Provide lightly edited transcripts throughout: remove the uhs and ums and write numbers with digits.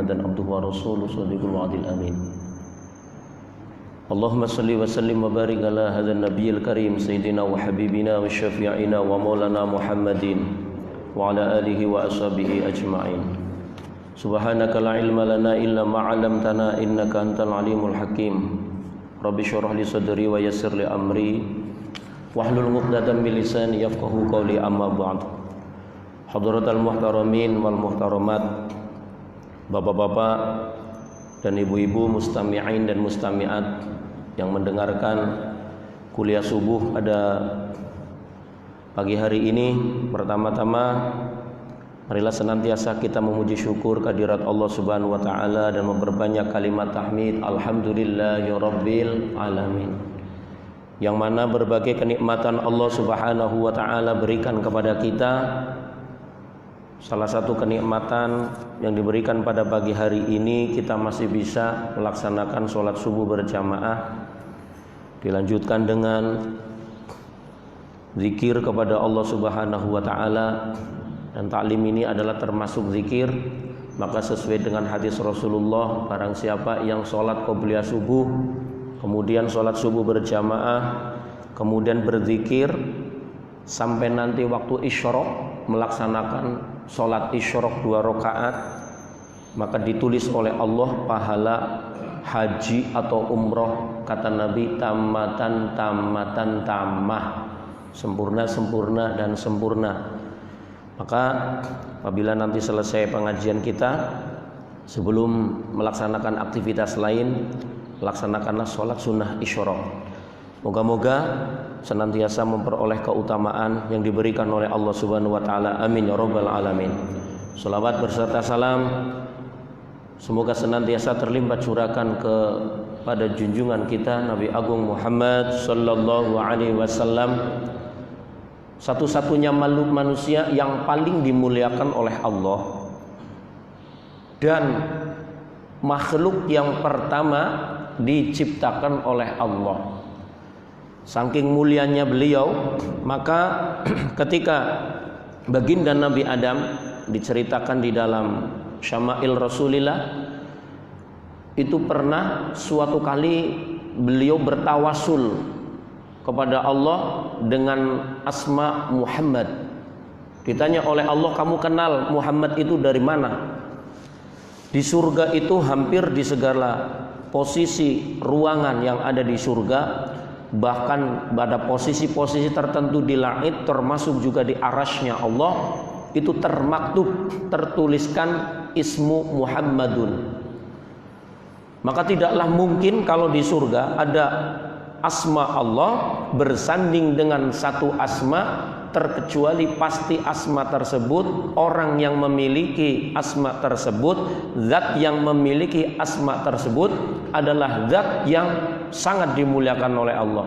Muhammadan abduhu wa rasuluhu shadiqul wa'dil amin. Allahumma salli wa sallim wa barik ala hadzal nabiyil karim sayyidina wa habibina wa syafi'ina wa maulana Muhammadin wa ala alihi wa ashabihi ajma'in. Subhanaka la ilma lana illa ma 'allamtana innaka antal alimul hakim. Rabbi shrah li sadri wa yassir li amri wahlul 'uqdatam min lisani yafqahu qawli, amma ba'd. Hadratal muhtaramin wal muhtaramat, bapak-bapak dan ibu-ibu mustami'in dan mustami'at yang mendengarkan kuliah subuh pada pagi hari ini. Pertama-tama marilah senantiasa kita memuji syukur kehadirat Allah Subhanahu wa taala dan memperbanyak kalimat tahmid alhamdulillahirabbil alamin, yang mana berbagai kenikmatan Allah Subhanahu wa taala berikan kepada kita. Salah satu kenikmatan yang diberikan pada pagi hari ini, kita masih bisa melaksanakan sholat subuh berjamaah, dilanjutkan dengan zikir kepada Allah Subhanahu wa taala, dan taklim ini adalah termasuk zikir. Maka sesuai dengan hadis Rasulullah, barang siapa yang sholat qobliyah subuh, kemudian sholat subuh berjamaah, kemudian berzikir sampai nanti waktu isyraq, melaksanakan sholat isyraq 2 rakaat, maka ditulis oleh Allah pahala haji atau umroh, kata Nabi, tamatan tamatan tamah, sempurna sempurna dan sempurna. Maka apabila nanti selesai pengajian kita, sebelum melaksanakan aktivitas lain, laksanakanlah sholat sunnah isyraq. Moga-moga senantiasa memperoleh keutamaan yang diberikan oleh Allah Subhanahu wa taala. Amin ya rabbal alamin. Selawat berserta salam semoga senantiasa terlimpah curahkan kepada junjungan kita Nabi Agung Muhammad sallallahu alaihi wasallam, satu-satunya makhluk manusia yang paling dimuliakan oleh Allah dan makhluk yang pertama diciptakan oleh Allah. Saking mulianya beliau, maka ketika baginda Nabi Adam diceritakan di dalam Syama'il Rasulillah, itu pernah suatu kali beliau bertawasul kepada Allah dengan asma Muhammad. Ditanya oleh Allah, kamu kenal Muhammad itu dari mana? Di surga itu hampir di segala posisi ruangan yang ada di surga, bahkan pada posisi-posisi tertentu di langit, termasuk juga di arasy-Nya Allah, itu termaktub, tertuliskan ismu Muhammadun. Maka tidaklah mungkin kalau di surga ada asma Allah bersanding dengan satu asma, terkecuali pasti asma tersebut, orang yang memiliki asma tersebut, zat yang memiliki asma tersebut adalah zat yang sangat dimuliakan oleh Allah.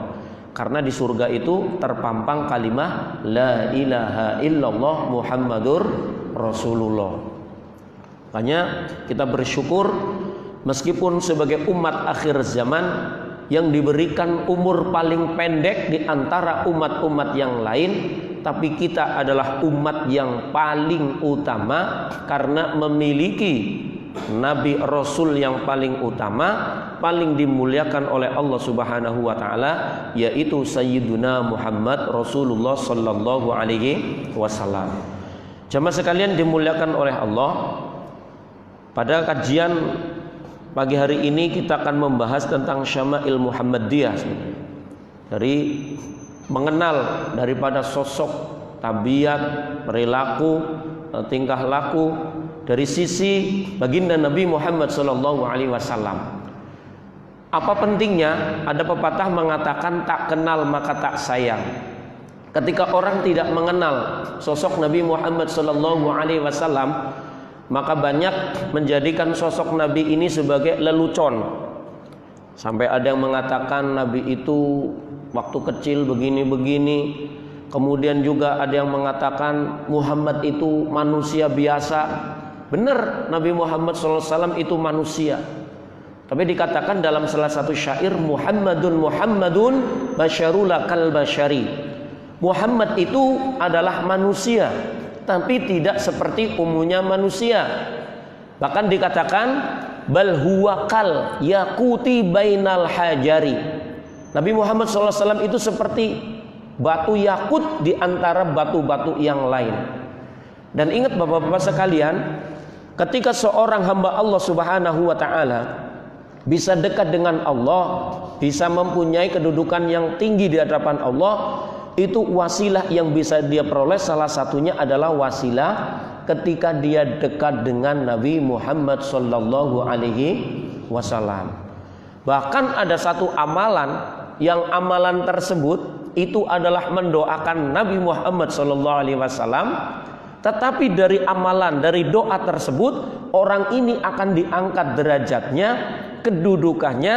Karena di surga itu terpampang kalimat la ilaha illallah Muhammadur Rasulullah. Makanya kita bersyukur meskipun sebagai umat akhir zaman yang diberikan umur paling pendek di antara umat-umat yang lain, tapi kita adalah umat yang paling utama karena memiliki Nabi Rasul yang paling utama, paling dimuliakan oleh Allah Subhanahu wa taala, yaitu Sayyiduna Muhammad Rasulullah sallallahu alaihi wasallam. Jamaah sekalian dimuliakan oleh Allah, pada kajian pagi hari ini kita akan membahas tentang Syama'il Muhammadiyah, dari mengenal daripada sosok, tabiat, perilaku, tingkah laku dari sisi baginda Nabi Muhammad sallallahu alaihi wasallam. Apa pentingnya? Ada pepatah mengatakan tak kenal maka tak sayang. Ketika orang tidak mengenal sosok Nabi Muhammad sallallahu alaihi wasallam, maka banyak menjadikan sosok Nabi ini sebagai lelucon. Sampai ada yang mengatakan Nabi itu waktu kecil begini-begini. Kemudian juga ada yang mengatakan Muhammad itu manusia biasa. Benar, Nabi Muhammad SAW itu manusia. Tapi dikatakan dalam salah satu syair, Muhammadun basyarula kal basyari. Muhammad itu adalah manusia, tapi tidak seperti umumnya manusia. Bahkan dikatakan bal huwa kal yaquti bainal hajari. Nabi Muhammad SAW itu seperti batu yakut di antara batu-batu yang lain. Dan ingat Bapak-bapak sekalian, ketika seorang hamba Allah Subhanahu wa taala bisa dekat dengan Allah, bisa mempunyai kedudukan yang tinggi di hadapan Allah, itu wasilah yang bisa dia peroleh salah satunya adalah wasilah ketika dia dekat dengan Nabi Muhammad sallallahu alaihi wasallam. Bahkan ada satu amalan yang amalan tersebut itu adalah mendoakan Nabi Muhammad sallallahu alaihi wasallam. Tetapi dari amalan, dari doa tersebut, orang ini akan diangkat derajatnya, kedudukannya,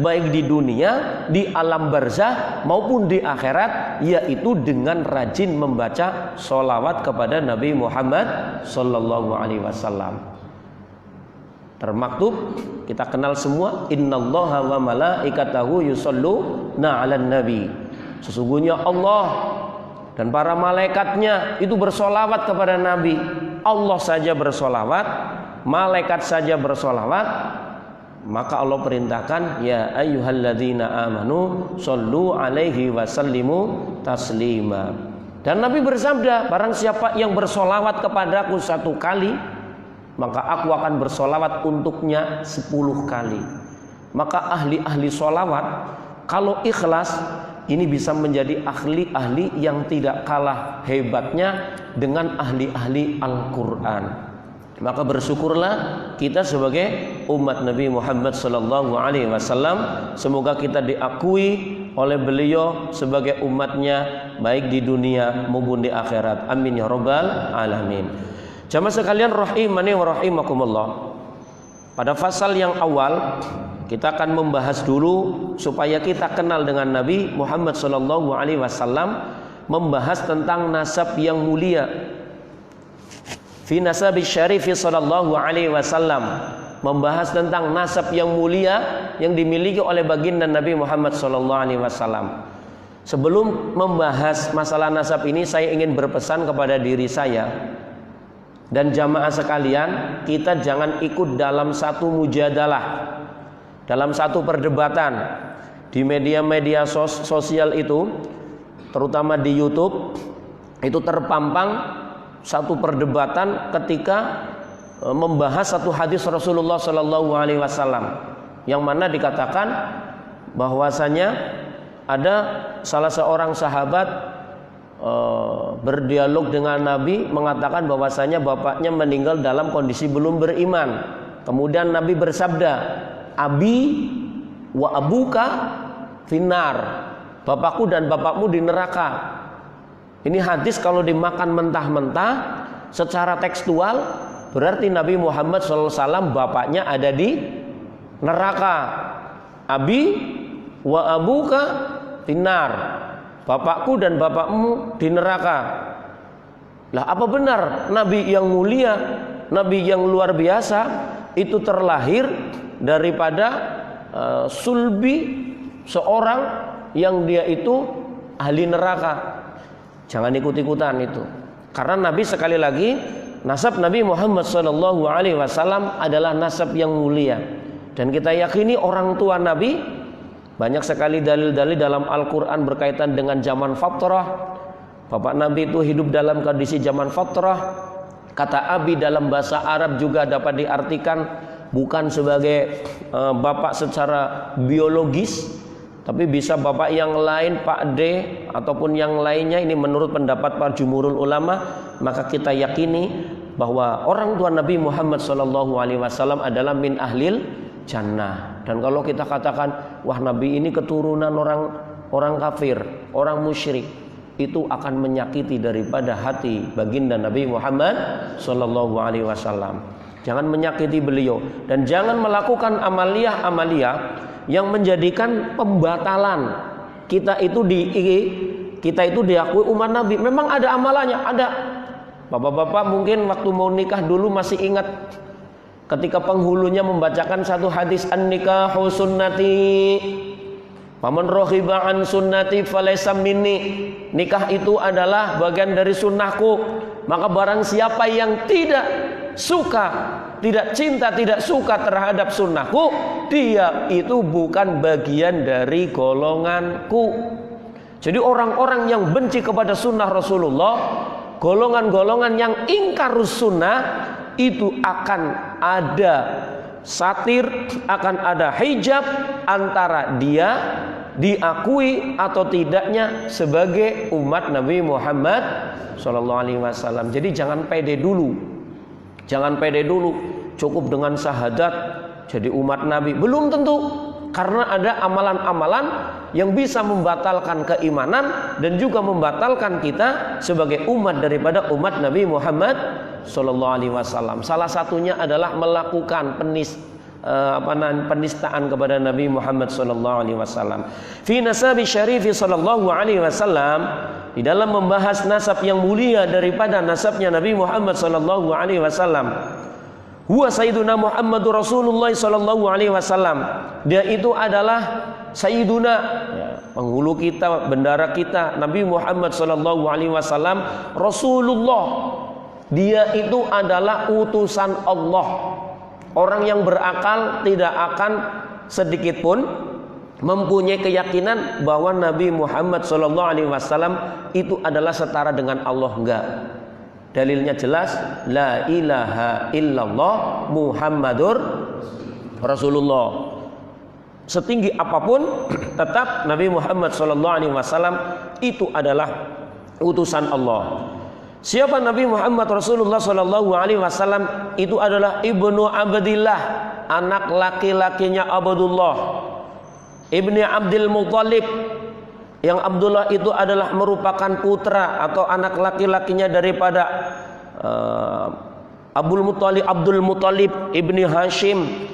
baik di dunia, di alam barzah maupun di akhirat, yaitu dengan rajin membaca sholawat kepada Nabi Muhammad sallallahu alaihi wasallam. Termaktub, kita kenal semua, innallaha wa malaikatahu yusholluna 'alan nabi. Sesungguhnya Allah dan para malaikatnya itu bersolawat kepada Nabi. Allah saja bersolawat, malaikat saja bersolawat. Maka Allah perintahkan, ya ayyuhalladzina amanu shollu alaihi wasallimu taslima. Dan Nabi bersabda, barang siapa yang bersolawat kepadaku 1 kali, maka aku akan bersolawat untuknya 10 kali. Maka ahli-ahli solawat kalau ikhlas, ini bisa menjadi ahli-ahli yang tidak kalah hebatnya dengan ahli-ahli Al-Quran. Maka bersyukurlah kita sebagai umat Nabi Muhammad sallallahu alaihi wasallam, semoga kita diakui oleh beliau sebagai umatnya baik di dunia maupun di akhirat. Amin ya rabbal alamin. Jamaah sekalian rahimani wa rahimakumullah. Pada fasal yang awal kita akan membahas dulu supaya kita kenal dengan Nabi Muhammad sallallahu alaihi wasallam, membahas tentang nasab yang mulia. Fi nasabi syarifi sallallahu alaihi wasallam, membahas tentang nasab yang mulia yang dimiliki oleh baginda Nabi Muhammad sallallahu alaihi wasallam. Sebelum membahas masalah nasab ini, saya ingin berpesan kepada diri saya dan jamaah sekalian, kita jangan ikut dalam satu mujadalah, dalam satu perdebatan di media-media sosial itu, terutama di YouTube, itu terpampang satu perdebatan ketika membahas satu hadis Rasulullah Sallallahu Alaihi Wasallam, yang mana dikatakan bahwasanya ada salah seorang sahabat berdialog dengan Nabi, mengatakan bahwasanya bapaknya meninggal dalam kondisi belum beriman. Kemudian Nabi bersabda, abi wa abuka finnar, bapakku dan bapakmu di neraka. Ini hadis kalau dimakan mentah-mentah secara tekstual berarti Nabi Muhammad SAW bapaknya ada di neraka. Abi wa abuka finnar, bapakku dan bapakmu di neraka. Lah, apa benar Nabi yang mulia, Nabi yang luar biasa itu terlahir daripada sulbi seorang yang dia itu ahli neraka? Jangan ikut-ikutan itu. Karena Nabi, sekali lagi, nasab Nabi Muhammad SAW adalah nasab yang mulia. Dan kita yakini orang tua Nabi, banyak sekali dalil-dalil dalam Al-Quran berkaitan dengan zaman fatrah. Bapak Nabi itu hidup dalam kondisi zaman fatrah. Kata abi dalam bahasa Arab juga dapat diartikan bukan sebagai bapak secara biologis, tapi bisa bapak yang lain, Pak D, ataupun yang lainnya. Ini menurut pendapat para jumhurul ulama. Maka kita yakini bahwa orang tua Nabi Muhammad SAW adalah min ahlil jannah. Dan kalau kita katakan, wah Nabi ini keturunan orang kafir, orang musyrik, itu akan menyakiti daripada hati baginda Nabi Muhammad SAW. Jangan menyakiti beliau dan jangan melakukan amaliyah yang menjadikan pembatalan kita itu diakui umat Nabi. Memang ada amalannya, ada. Bapak-bapak mungkin waktu mau nikah dulu masih ingat ketika penghulunya membacakan satu hadis, an-nikahu sunnati faman raghiba an sunnati falaysa minni. Nikah itu adalah bagian dari sunnahku, maka barang siapa yang tidak suka tidak cinta, tidak suka terhadap sunnahku, dia itu bukan bagian dari golonganku. Jadi orang-orang yang benci kepada sunnah Rasulullah, golongan-golongan yang ingkarus sunnah, itu akan ada satir, akan ada hijab antara dia diakui atau tidaknya sebagai umat Nabi Muhammad SAW. Jadi jangan pede dulu, cukup dengan syahadat jadi umat Nabi. Belum tentu, karena ada amalan-amalan yang bisa membatalkan keimanan dan juga membatalkan kita sebagai umat daripada umat Nabi Muhammad SAW. Salah satunya adalah melakukan penistaan kepada Nabi Muhammad SAW. Fi nasabi syarifi sallallahu alaihi wasallam, di dalam membahas nasab yang mulia daripada nasabnya Nabi Muhammad sallallahu alaihi wasallam. Huwa sayyiduna Muhammadur Rasulullah sallallahu alaihi wasallam. Dia itu adalah sayyiduna, penghulu kita, bendara kita, Nabi Muhammad sallallahu alaihi wasallam, Rasulullah. Dia itu adalah utusan Allah. Orang yang berakal tidak akan sedikit pun mempunyai keyakinan bahwa Nabi Muhammad SAW itu adalah setara dengan Allah. Enggak. Dalilnya jelas, la ilaha illallah Muhammadur Rasulullah. Setinggi apapun tetap Nabi Muhammad SAW itu adalah utusan Allah. Siapa Nabi Muhammad Rasulullah SAW? Itu adalah ibnu Abdillah, anak laki-lakinya Abdullah, ibni Abdul Muttalib. Yang Abdullah itu adalah merupakan putra atau anak laki-lakinya daripada Abdul Muttalib, ibni Hashim,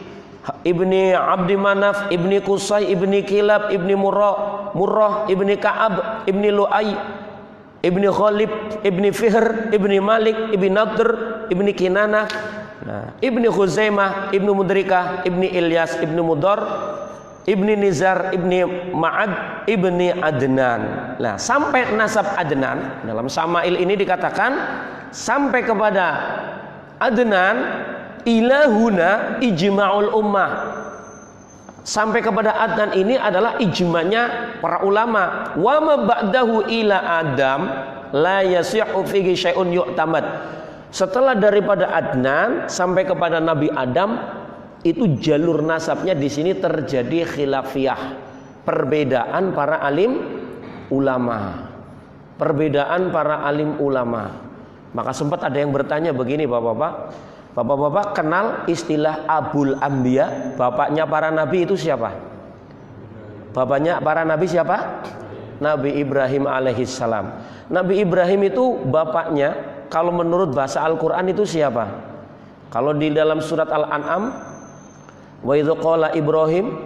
ibni Abdi Manaf, ibni Qusay, ibni Kilab, ibni Murrah, ibni Ka'ab, ibni Lu'ay, ibni Khalib, ibni Fihr, ibni Malik, ibni Nadr, ibni Kinanah, ibni Khuzaimah, ibni Mudrikah, ibni Ilyas, ibni Mudar, ibni Nizar, ibni Ma'ad, ibni Adnan. Nah, sampai nasab Adnan, dalam Sama'il ini dikatakan sampai kepada Adnan, ilahuna ijma'ul ummah. Sampai kepada Adnan ini adalah ijma'nya para ulama. Wa ma ba'dahu ila Adam la yasihu fihi syai'un yu'tamad. Setelah daripada Adnan sampai kepada Nabi Adam, itu jalur nasabnya di sini terjadi khilafiyah, perbedaan para alim ulama. Perbedaan para alim ulama. Maka sempat ada yang bertanya begini, Bapak-bapak kenal istilah Abul Anbiya? Bapaknya para nabi itu siapa? Bapaknya para nabi siapa? Nabi Ibrahim alaihissalam. Nabi Ibrahim itu bapaknya, kalau menurut bahasa Al-Quran itu siapa? Kalau di dalam surat Al-An'am, wa idz qala Ibrahim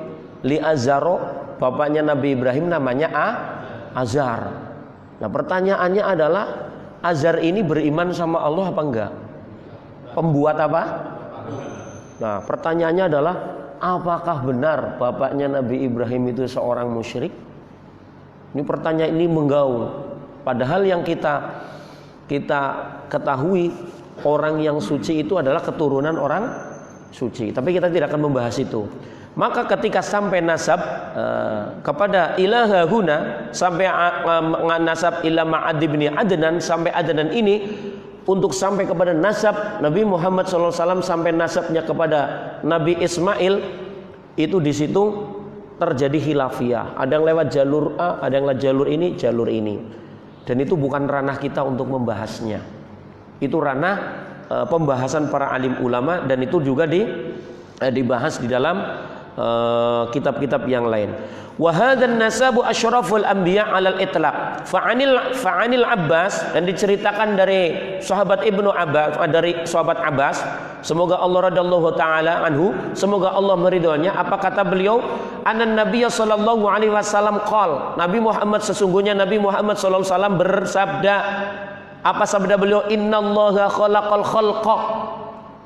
li Azaro, bapaknya Nabi Ibrahim namanya Azar. Nah, pertanyaannya adalah, Azar ini beriman sama Allah apa enggak? Pembuat apa? Nah, pertanyaannya adalah, apakah benar bapaknya Nabi Ibrahim itu seorang musyrik? Ini pertanyaan ini menggaung. Padahal yang kita ketahui, orang yang suci itu adalah keturunan orang suci. Tapi kita tidak akan membahas itu. Maka ketika sampai nasab kepada ilaha huna, sampai nasab ila Ma'ad bin Adnan, sampai Adnan ini, untuk sampai kepada nasab Nabi Muhammad SAW, sampai nasabnya kepada Nabi Ismail, itu di situ terjadi khilafiyah. Ada yang lewat jalur A, ada yang lewat jalur ini, jalur ini. Dan itu bukan ranah kita untuk membahasnya. Itu ranah pembahasan para alim ulama, dan itu juga dibahas di dalam kitab-kitab yang lain. Wa hadzal nasabu asyraful anbiya 'alal itlaq. Fa'anil Abbas, dan diceritakan dari sahabat Ibnu Abbas, dari sahabat Abbas, semoga Allah radhiyallahu taala anhu, semoga Allah meridhoinya, apa kata beliau? Anan Nabiy sallallahu alaihi wasallam qol, Nabi Muhammad, sesungguhnya Nabi Muhammad sallallahu alaihi wasallam bersabda. Apa sabda beliau? Innallaha khalaqal khalqa.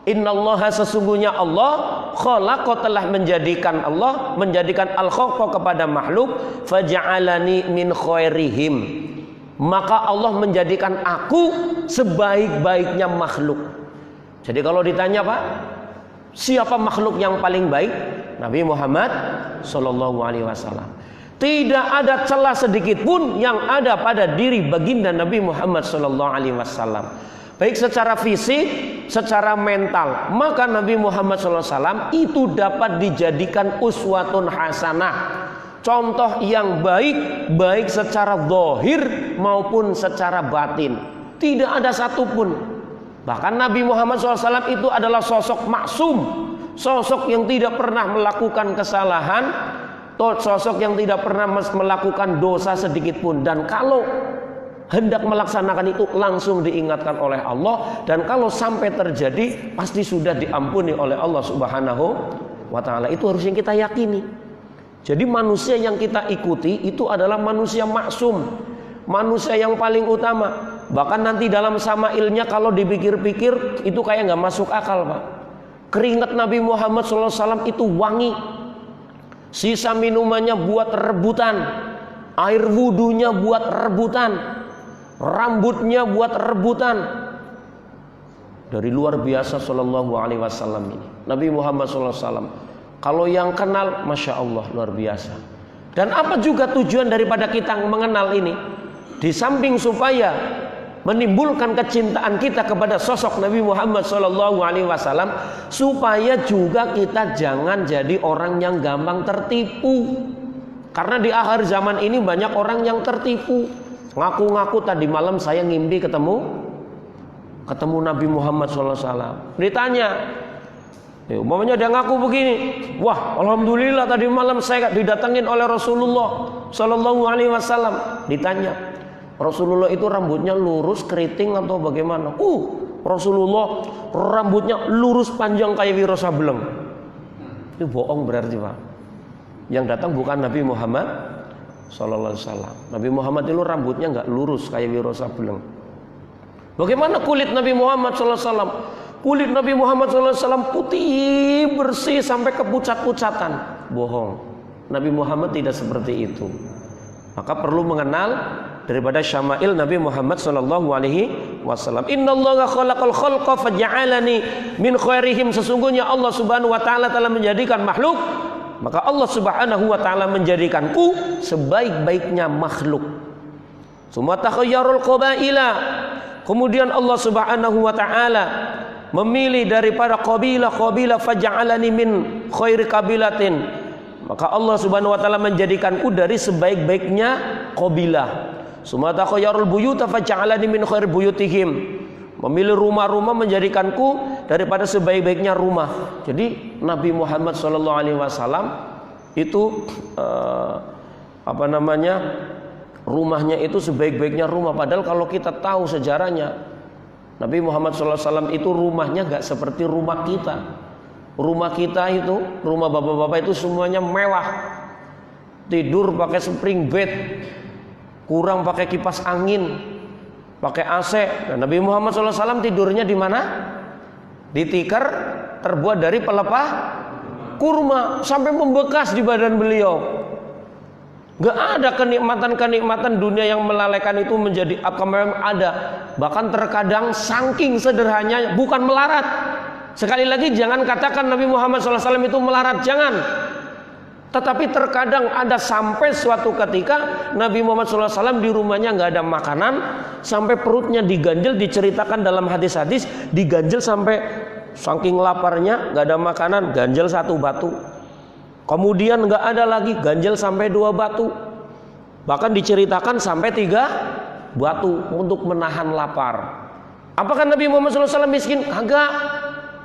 Innallaha, sesungguhnya Allah, khalaqa, telah menjadikan, Allah menjadikan al-khalqa kepada makhluk, faja'alani min khairihim, maka Allah menjadikan aku sebaik-baiknya makhluk. Jadi kalau ditanya, Pak, Siapa makhluk yang paling baik? Nabi Muhammad sallallahu alaihi wasallam. Tidak ada celah sedikit pun yang ada pada diri baginda Nabi Muhammad sallallahu alaihi wasallam, baik secara fisik, secara mental. Maka Nabi Muhammad sallallahu alaihi wasallam itu dapat dijadikan uswatun hasanah, contoh yang baik, baik secara zahir maupun secara batin. Tidak ada satupun. Bahkan Nabi Muhammad SAW itu adalah sosok maksum, sosok yang tidak pernah melakukan kesalahan, sosok yang tidak pernah melakukan dosa sedikit pun. Dan kalau hendak melaksanakan itu langsung diingatkan oleh Allah, dan kalau sampai terjadi pasti sudah diampuni oleh Allah Subhanahu wa ta'ala. Itu harus yang kita yakini. Jadi manusia yang kita ikuti itu adalah manusia maksum, manusia yang paling utama. Bahkan nanti dalam Sama'ilnya kalau dipikir-pikir itu kayak nggak masuk akal, Pak. Keringat Nabi Muhammad SAW itu wangi, sisa minumannya buat rebutan, air wudunya buat rebutan, rambutnya buat rebutan. Dari luar biasa Sallallahu Alaihi Wasallam ini Nabi Muhammad SAW. Kalau yang kenal, Masya Allah, luar biasa. Dan apa juga tujuan daripada kita mengenal ini? Di samping supaya menimbulkan kecintaan kita kepada sosok Nabi Muhammad SAW, supaya juga kita jangan jadi orang yang gampang tertipu. Karena di akhir zaman ini banyak orang yang tertipu. Ngaku-ngaku tadi malam saya ngimpi ketemu Nabi Muhammad SAW. Ditanya, umpamanya dia ngaku begini, wah alhamdulillah tadi malam saya didatengin oleh Rasulullah SAW. Ditanya, Rasulullah itu rambutnya lurus, keriting atau bagaimana? Rasulullah rambutnya lurus panjang kayak Wiro Sableng. Itu bohong berarti, Pak. Yang datang bukan Nabi Muhammad sallallahu alaihi wasallam. Nabi Muhammad itu rambutnya nggak lurus kayak Wiro Sableng. Bagaimana kulit Nabi Muhammad sallallahu alaihi wasallam? Kulit Nabi Muhammad sallallahu alaihi wasallam putih bersih sampai kepucat-pucatan. Bohong. Nabi Muhammad tidak seperti itu. Maka perlu mengenal daripada syama'il Nabi Muhammad sallallahu alaihi wasallam. Innallaha khalaqal khalqa faj'alani min khairihim. Sesungguhnya Allah Subhanahu wa taala telah menjadikan makhluk, maka Allah Subhanahu wa taala menjadikanku sebaik-baiknya makhluk. Summa takhayyarul qabaila. Kemudian Allah Subhanahu wa taala memilih daripada qabilah faj'alani min khairi qabilatin. Maka Allah Subhanahu wa taala menjadikanku dari sebaik-baiknya qabilah. Sumata khayyarul buyuta faj'alani min khair buyutihim. Memilih rumah-rumah menjadikanku daripada sebaik-baiknya rumah. Jadi Nabi Muhammad sallallahu alaihi wasallam itu rumahnya itu sebaik-baiknya rumah. Padahal kalau kita tahu sejarahnya, Nabi Muhammad sallallahu alaihi wasallam itu rumahnya enggak seperti rumah kita. Rumah kita itu, rumah bapak-bapak itu semuanya mewah. Tidur pakai spring bed, kurang pakai kipas angin, pakai AC. Nah, Nabi Muhammad SAW tidurnya di mana? Di tikar terbuat dari pelepah kurma sampai membekas di badan beliau. Gak ada kenikmatan-kenikmatan dunia yang melalaikan itu menjadi apa memang ada. Bahkan terkadang saking sederhananya, bukan melarat. Sekali lagi jangan katakan Nabi Muhammad SAW itu melarat, jangan. Tetapi terkadang ada sampai suatu ketika Nabi Muhammad SAW di rumahnya nggak ada makanan, sampai perutnya diganjel. Diceritakan dalam hadis-hadis, diganjel sampai saking laparnya nggak ada makanan, ganjel 1 batu. Kemudian nggak ada lagi, ganjel sampai 2 batu. Bahkan diceritakan sampai 3 batu untuk menahan lapar. Apakah Nabi Muhammad SAW miskin? Agak.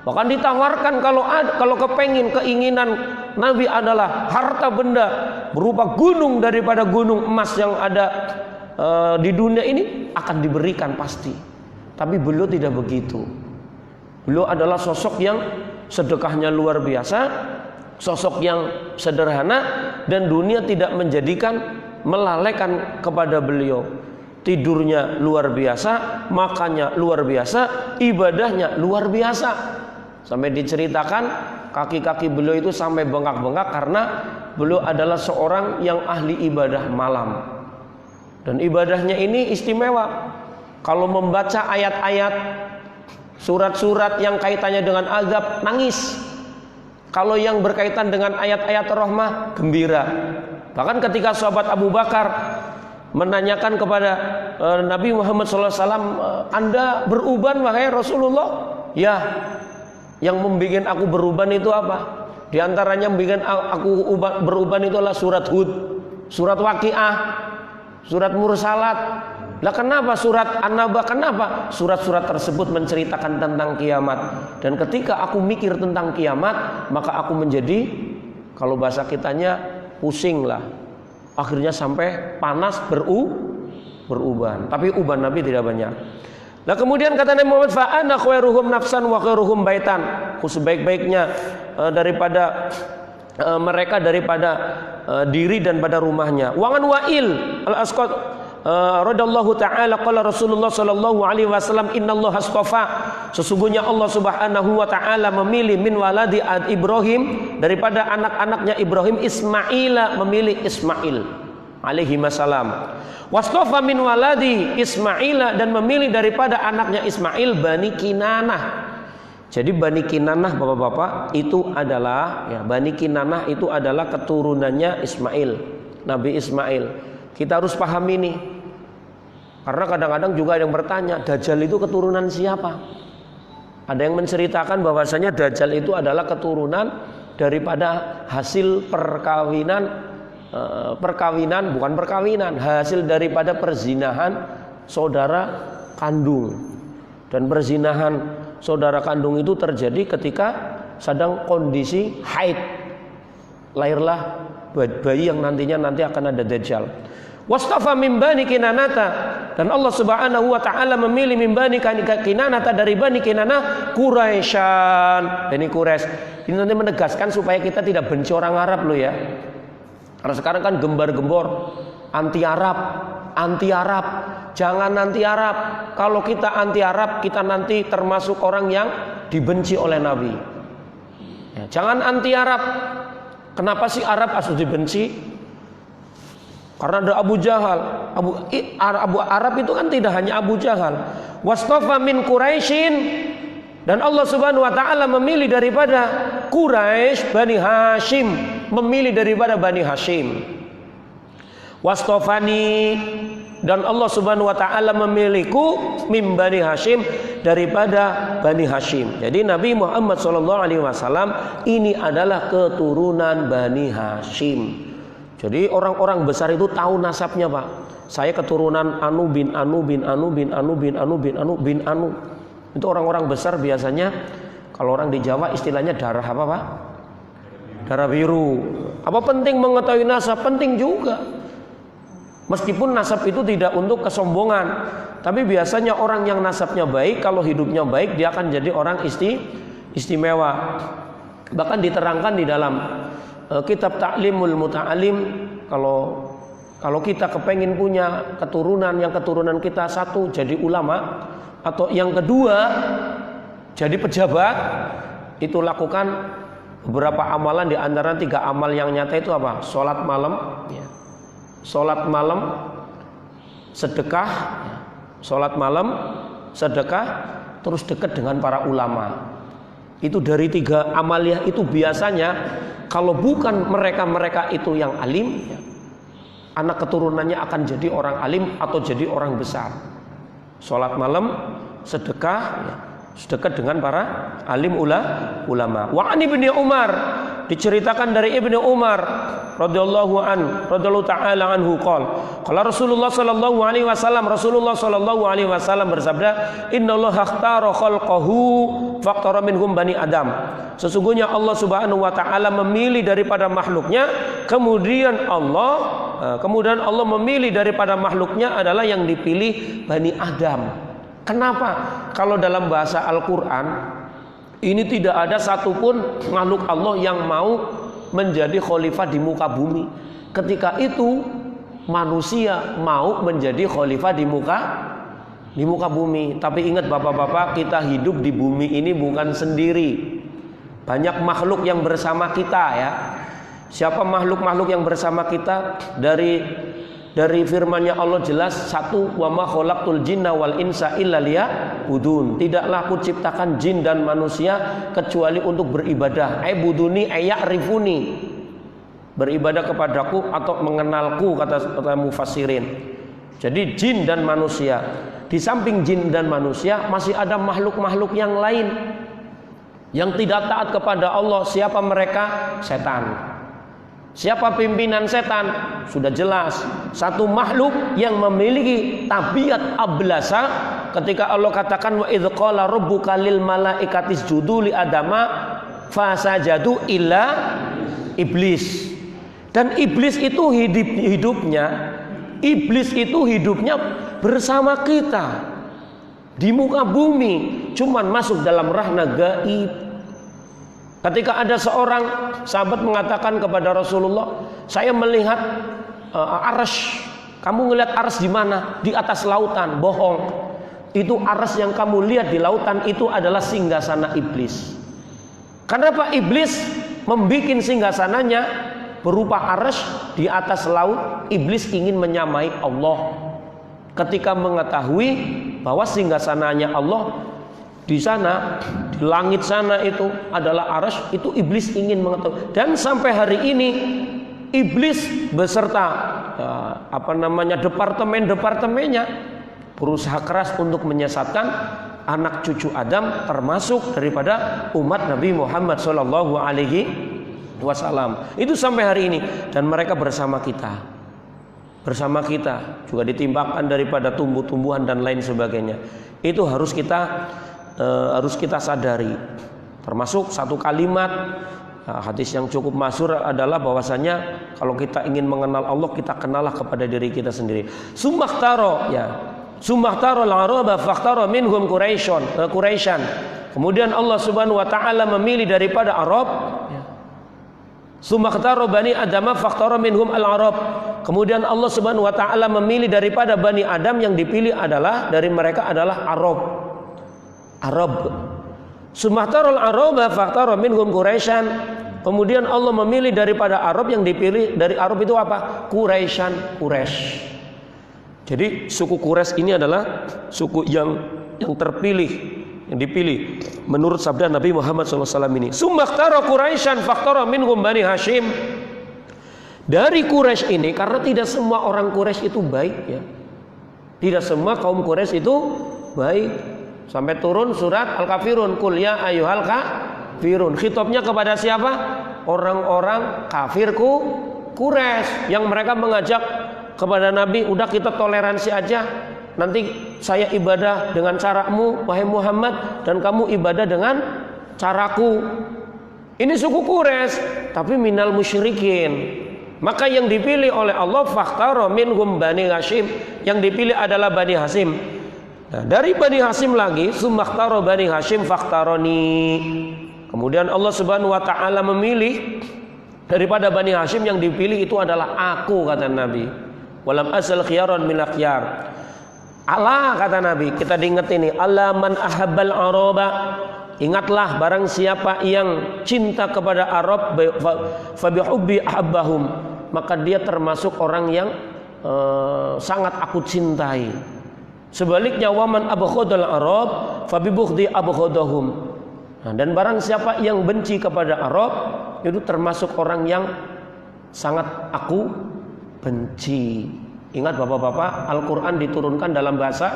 Bahkan ditawarkan kalau kepengin, keinginan Nabi adalah harta benda berupa gunung daripada gunung emas yang ada di dunia ini akan diberikan pasti. Tapi beliau tidak begitu. Beliau adalah sosok yang sedekahnya luar biasa, sosok yang sederhana, dan dunia tidak melalaikan kepada beliau. Tidurnya luar biasa, makannya luar biasa, ibadahnya luar biasa. Sampai diceritakan kaki-kaki beliau itu sampai bengkak-bengkak karena beliau adalah seorang yang ahli ibadah malam. Dan ibadahnya ini istimewa. Kalau membaca ayat-ayat, surat-surat yang kaitannya dengan azab, nangis. Kalau yang berkaitan dengan ayat-ayat rahmah, gembira. Bahkan ketika sahabat Abu Bakar menanyakan kepada Nabi Muhammad SAW, Anda beruban wahai Rasulullah? Ya. Yang membuat aku beruban itu apa? Di antaranya yang membuat aku beruban itu adalah surat Hud, surat Waqiah, surat Mursalat. Lah kenapa surat An-Naba? Kenapa? Surat-surat tersebut menceritakan tentang kiamat. Dan ketika aku mikir tentang kiamat, maka aku menjadi, kalau bahasa kitanya, pusing lah. Akhirnya sampai panas beruban. Tapi uban Nabi tidak banyak. Nah kemudian kata Nabi Muhammad, fa'ana khairuhum nafsan wa khairuhum baitan. Aku sebaik-baiknya daripada mereka daripada diri dan pada rumahnya. Wangan Wa'il al-Asqat radallahu ta'ala qala Rasulullah sallallahu alaihi wasallam, innallaha astafa, sesungguhnya Allah Subhanahu wa taala memilih min waladi Ibrahim, daripada anak-anaknya Ibrahim, Ismaila, memilih Ismail alaihi wasallam. Wastafa min waladi Ismaila, dan memilih daripada anaknya Ismail Bani Kinanah. Jadi Bani Kinanah Bapak-bapak itu adalah Bani Kinanah itu adalah keturunannya Ismail, Nabi Ismail. Kita harus paham ini. Karena kadang-kadang juga ada yang bertanya, Dajjal itu keturunan siapa? Ada yang menceritakan bahwasanya Dajjal itu adalah keturunan daripada hasil hasil daripada perzinahan saudara kandung. Dan perzinahan saudara kandung itu terjadi ketika sedang kondisi haid. Lahirlah bayi yang nantinya akan ada Dajjal. Wastafa min Bani Kinanata, dan Allah Subhanahu wa taala memilih min Bani Kinanata, dari Bani Kinanah Quraisyan, Bani Quraisy. Ini nanti menegaskan supaya kita tidak benci orang Arab loh ya. Karena sekarang kan gembar-gembor anti Arab. Jangan anti Arab. Kalau kita anti Arab, kita nanti termasuk orang yang dibenci oleh Nabi. Ya, jangan anti Arab. Kenapa sih Arab harus dibenci? Karena ada Abu Jahal. Abu Arab itu kan tidak hanya Abu Jahal. Wastafa min Quraisyin, dan Allah Subhanahu wa taala memilih daripada Quraisy Bani Hashim, memilih daripada Bani Hashim. Wastafani, dan Allah Subhanahu wa taala memilihku min Bani Hashim, daripada Bani Hashim. Jadi Nabi Muhammad SAW ini adalah keturunan Bani Hashim. Jadi orang-orang besar itu tahu nasabnya, Pak. Saya keturunan Anu bin Anu bin Anu bin Anu bin Anu bin Anu bin Anu. Itu orang-orang besar biasanya. Kalau orang di Jawa istilahnya darah apa, Pak? Darah biru. Apa penting mengetahui nasab? Penting juga. Meskipun nasab itu tidak untuk kesombongan, tapi biasanya orang yang nasabnya baik, kalau hidupnya baik, dia akan jadi orang istimewa. Bahkan diterangkan di dalam kitab Ta'limul Muta'alim, kalau kita kepengen punya keturunan, yang keturunan kita satu jadi ulama, atau yang kedua jadi pejabat, itu lakukan beberapa amalan. Di antara 3 amal yang nyata itu apa? Sholat malam, sedekah, sholat malam, sedekah, terus dekat dengan para ulama. Itu dari 3 amaliyah itu biasanya, kalau bukan mereka itu yang alim, anak keturunannya akan jadi orang alim atau jadi orang besar. Sholat malam, sedekah, dekat dengan para alim ulama. Wa an Ibnu Umar, diceritakan dari Ibnu Umar radhiyallahu taala anhu qala Rasulullah sallallahu alaihi wasallam bersabda, innallaha ikhtara khalqahu faqtara minhum bani Adam. Sesungguhnya Allah Subhanahu wa taala memilih daripada makhluknya, kemudian Allah memilih daripada makhluknya adalah yang dipilih Bani Adam. Kenapa? Kalau dalam bahasa Al-Quran ini tidak ada satupun makhluk Allah yang mau menjadi khalifah di muka bumi. Ketika itu manusia mau menjadi khalifah di muka bumi. Tapi ingat bapak-bapak, kita hidup di bumi ini bukan sendiri. Banyak makhluk yang bersama kita ya. Siapa makhluk-makhluk yang bersama kita? Dari Dari firman-Nya Allah jelas, satu, wa ma khalaqtul jinna wal insa illa liya'budun. Tidaklah aku ciptakan jin dan manusia kecuali untuk beribadah. Buduni ya'rifuni. Beribadah kepadaku atau mengenalku, kata mufassirin. Jadi jin dan manusia. Di samping jin dan manusia masih ada makhluk-makhluk yang lain yang tidak taat kepada Allah. Siapa mereka? Setan. Siapa pimpinan setan? Sudah jelas, satu makhluk yang memiliki tabiat ablasa. Ketika Allah katakan wa idz qala rabbuka lil malaikati isjudu li adama fasajadu illa iblis. Dan iblis itu hidupnya bersama kita di muka bumi, cuman masuk dalam rahna gaib. Ketika ada seorang sahabat mengatakan kepada Rasulullah, saya melihat arsy. Kamu ngelihat arsy di mana? Di atas lautan. Bohong. Itu arsy yang kamu lihat di lautan itu adalah singgasana iblis. Karena apa? Iblis membikin singgasananya berupa arsy di atas laut. Iblis ingin menyamai Allah. Ketika mengetahui bahwa singgasananya Allah di sana, di langit sana itu adalah arsy, itu iblis ingin mengetahui. Dan sampai hari ini iblis beserta departemennya berusaha keras untuk menyesatkan anak cucu Adam, termasuk daripada umat Nabi Muhammad sallallahu alaihi wasallam. Itu sampai hari ini, dan mereka bersama kita juga ditimpakan daripada tumbuh-tumbuhan dan lain sebagainya. Itu harus kita sadari. Termasuk satu kalimat hadis yang cukup masyhur adalah bahwasanya kalau kita ingin mengenal Allah, kita kenallah kepada diri kita sendiri. Sumakhtaro al-araba fakhtaro minhum Quraisyan. Kemudian Allah Subhanahu wa taala memilih daripada Arab. Sumakhtaro bani Adam fakhtaro minhum al-arab. Kemudian Allah Subhanahu wa taala memilih daripada Bani Adam, yang dipilih adalah dari mereka adalah Arab. Sumaktarul Araba fakhtara minhum Quraisyan. Kemudian Allah memilih daripada Arab, yang dipilih dari Arab itu apa? Quraisyan, Quraisy. Jadi suku Quraisy ini adalah suku yang terpilih, yang dipilih menurut sabda Nabi Muhammad SAW ini. Sumakhtara Quraisyan fakhtara minhum Bani Hashim. Dari Quraisy ini, karena tidak semua orang Quraisy itu baik ya. Tidak semua kaum Quraisy itu baik. Sampai turun surat Al-Kafirun, qul ya ayyuhal kafirun. Khitabnya kepada siapa? Orang-orang kafirku Quraisy yang mereka mengajak kepada Nabi, udah kita toleransi aja. Nanti saya ibadah dengan caramu wahai Muhammad, dan kamu ibadah dengan caraku. Ini suku Quraisy, tapi minal musyrikin. Maka yang dipilih oleh Allah fakhtara minhum Bani Hashim, yang dipilih adalah Bani Hashim. Nah, dari Bani Hashim lagi, sumakhtaro Bani Hashim fakhtaroni. Kemudian Allah Subhanahu wa taala memilih daripada Bani Hashim, yang dipilih itu adalah aku, kata Nabi. Walam asal khiyaron min akhyar. Allah, kata Nabi, kita diingat ini, Allah man ahabbal araba. Ingatlah barang siapa yang cinta kepada Arab, fa bihubbi ahabbahum, maka dia termasuk orang yang sangat aku cintai. Sebaliknya waman abghadal Arab fa bi bughdi abghadahum. Nah, dan barang siapa yang benci kepada Arab, itu termasuk orang yang sangat aku benci. Ingat Bapak-bapak, Al-Qur'an diturunkan dalam bahasa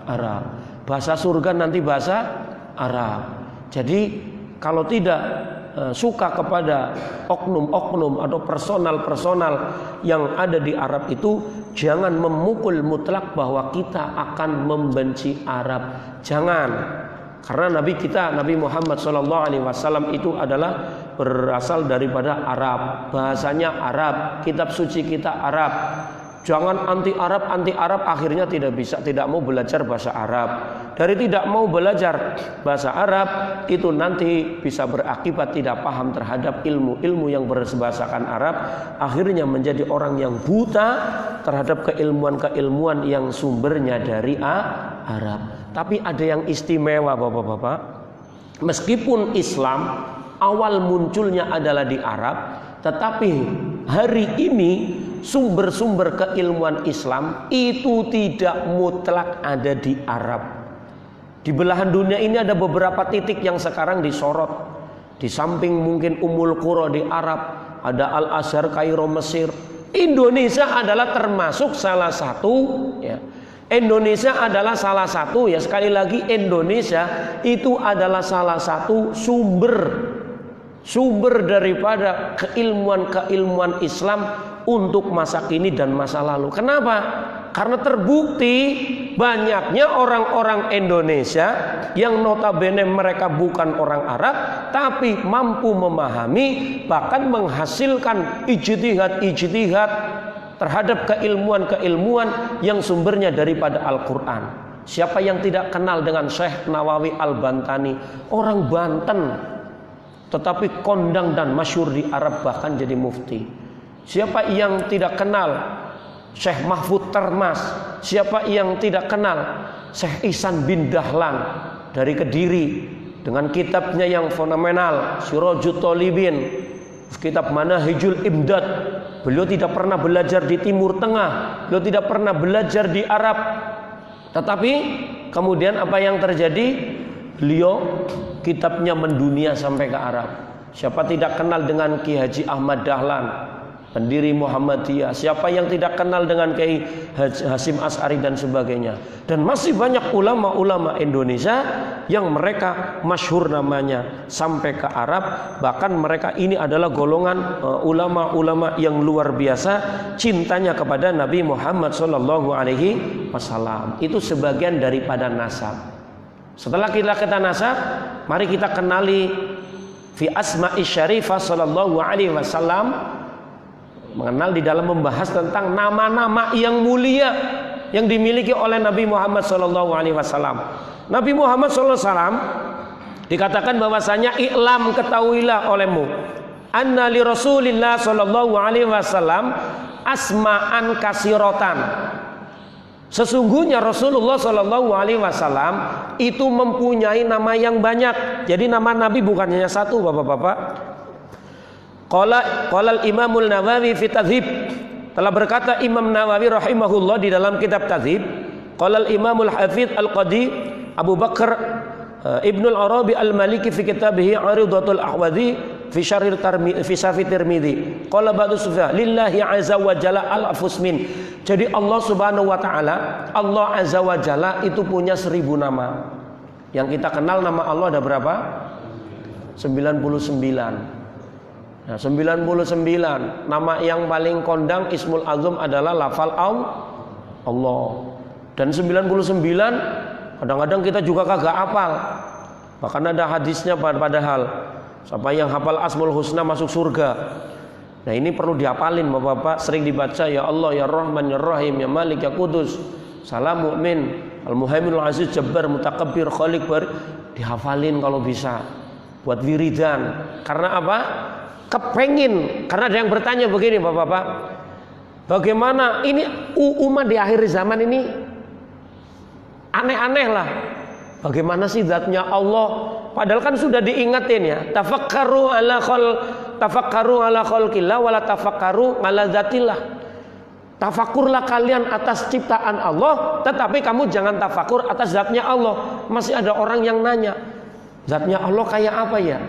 Arab. Bahasa surga nanti bahasa Arab. Jadi kalau tidak suka kepada oknum-oknum atau personal-personal yang ada di Arab itu, jangan memukul mutlak bahwa kita akan membenci Arab. Jangan. Karena Nabi kita, Nabi Muhammad SAW itu adalah berasal daripada Arab. Bahasanya Arab, kitab suci kita Arab. Jangan anti Arab akhirnya tidak mau belajar bahasa Arab. Dari tidak mau belajar bahasa Arab itu nanti bisa berakibat tidak paham terhadap ilmu yang berbahasakan Arab, akhirnya menjadi orang yang buta terhadap keilmuan yang sumbernya dari Arab. Tapi ada yang istimewa Bapak-bapak. Meskipun Islam awal munculnya adalah di Arab, tetapi hari ini sumber-sumber keilmuan Islam itu tidak mutlak ada di Arab. Di belahan dunia ini ada beberapa titik yang sekarang disorot. Di samping mungkin Ummul Qura di Arab, ada Al-Azhar Kairo Mesir. Indonesia adalah termasuk salah satu ya. Indonesia adalah salah satu ya, sekali lagi Indonesia itu adalah salah satu sumber daripada keilmuan Islam untuk masa kini dan masa lalu. Kenapa? Karena terbukti banyaknya orang-orang Indonesia yang notabene mereka bukan orang Arab tapi mampu memahami bahkan menghasilkan ijtihad terhadap keilmuan yang sumbernya daripada Al-Quran. Siapa yang tidak kenal dengan Syekh Nawawi Al-Bantani, orang Banten tetapi kondang dan masyhur di Arab, bahkan jadi mufti. Siapa yang tidak kenal Syekh Mahfud Termas? Siapa yang tidak kenal Syekh Ihsan bin Dahlan dari Kediri dengan kitabnya yang fenomenal Sirajut Thalibin, kitab Manahijul Imdad. Beliau tidak pernah belajar di Timur Tengah, beliau tidak pernah belajar di Arab. Tetapi kemudian apa yang terjadi? Beliau kitabnya mendunia sampai ke Arab. Siapa tidak kenal dengan Ki Haji Ahmad Dahlan, pendiri Muhammadiyah? Siapa yang tidak kenal dengan Kiai Hasyim Asy'ari dan sebagainya? Dan masih banyak ulama-ulama Indonesia yang mereka masyhur namanya sampai ke Arab. Bahkan mereka ini adalah golongan ulama-ulama yang luar biasa cintanya kepada Nabi Muhammad SAW. Itu sebagian daripada nasab. Setelah kita nasab, mari kita kenali fi asma'i syarifah sallallahu alaihi wasallam, mengenal di dalam membahas tentang nama-nama yang mulia yang dimiliki oleh Nabi Muhammad SAW. Nabi Muhammad SAW dikatakan bahwasanya i'lam, ketahuilah olehmu, anna li Rasulillah SAW asma'an kasirotan. Sesungguhnya Rasulullah SAW itu mempunyai nama yang banyak. Jadi nama Nabi bukan hanya satu, bapak-bapak. Qala Imamul Nawawi fi Tadhib, telah berkata Imam Nawawi rahimahullah di dalam kitab Tadhib. Qala Imamul Hafidz Al-Qadi Abu Bakar Ibnul Arabi Al-Maliki fi kitabih Aridatul Ahwazi fi syarhil Tirmidzi. Qala ba'du sufya lillahi azza wa jalla al-afusmin. Jadi Allah Subhanahu wa taala, Allah azza wa jalla itu punya 1000 nama. Yang kita kenal nama Allah ada berapa? 99. Nah, 99 nama yang paling kondang Ismul Azam adalah lafal Allah. Dan 99 kadang-kadang kita juga kagak hafal. Bahkan ada hadisnya padahal siapa yang hafal Asmaul Husna masuk surga. Nah, ini perlu dihafalin Bapak-bapak, sering dibaca ya Allah, ya Rahman, ya Rahim, ya Malik, ya Qudus, Salam Mu'min, Al-Muhaiminul Aziz, Jabbar, Mutakabbir, Khaliq, dihafalin kalau bisa buat wiridan. Karena apa? Kepengin. Karena ada yang bertanya begini Bapak-bapak, bagaimana ini umat di akhir zaman ini aneh-aneh lah. Bagaimana sih zatnya Allah? Padahal kan sudah diingatin ya. Tafakkaru ala khalqillah wala tafakkaru ala zatillah. Tafakurlah kalian atas ciptaan Allah, tetapi kamu jangan tafakur atas zatnya Allah. Masih ada orang yang nanya, zatnya Allah kayak apa ya?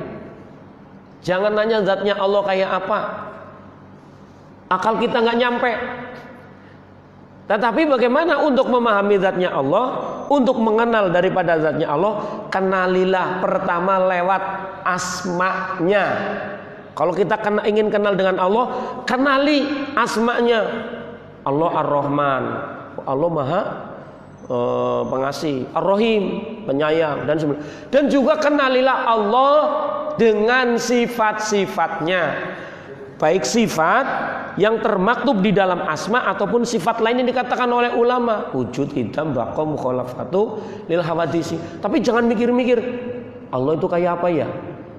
Jangan nanya zatnya Allah kayak apa. Akal kita nggak nyampe. Tetapi bagaimana untuk memahami zatnya Allah, untuk mengenal daripada zatnya Allah, kenalilah pertama lewat asma'nya. Kalau kita ingin kenal dengan Allah, kenali asma'nya. Allah Ar-Rahman, Allah Maha Pengasih, Ar-Rahim, penyayang, dan sebagainya. Dan juga kenalilah Allah dengan sifat-sifatnya. Baik sifat yang termaktub di dalam asma ataupun sifat lain yang dikatakan oleh ulama, wujud, idam, baqa, mukhalafatu lil hawadisi. Tapi jangan mikir-mikir Allah itu kayak apa ya?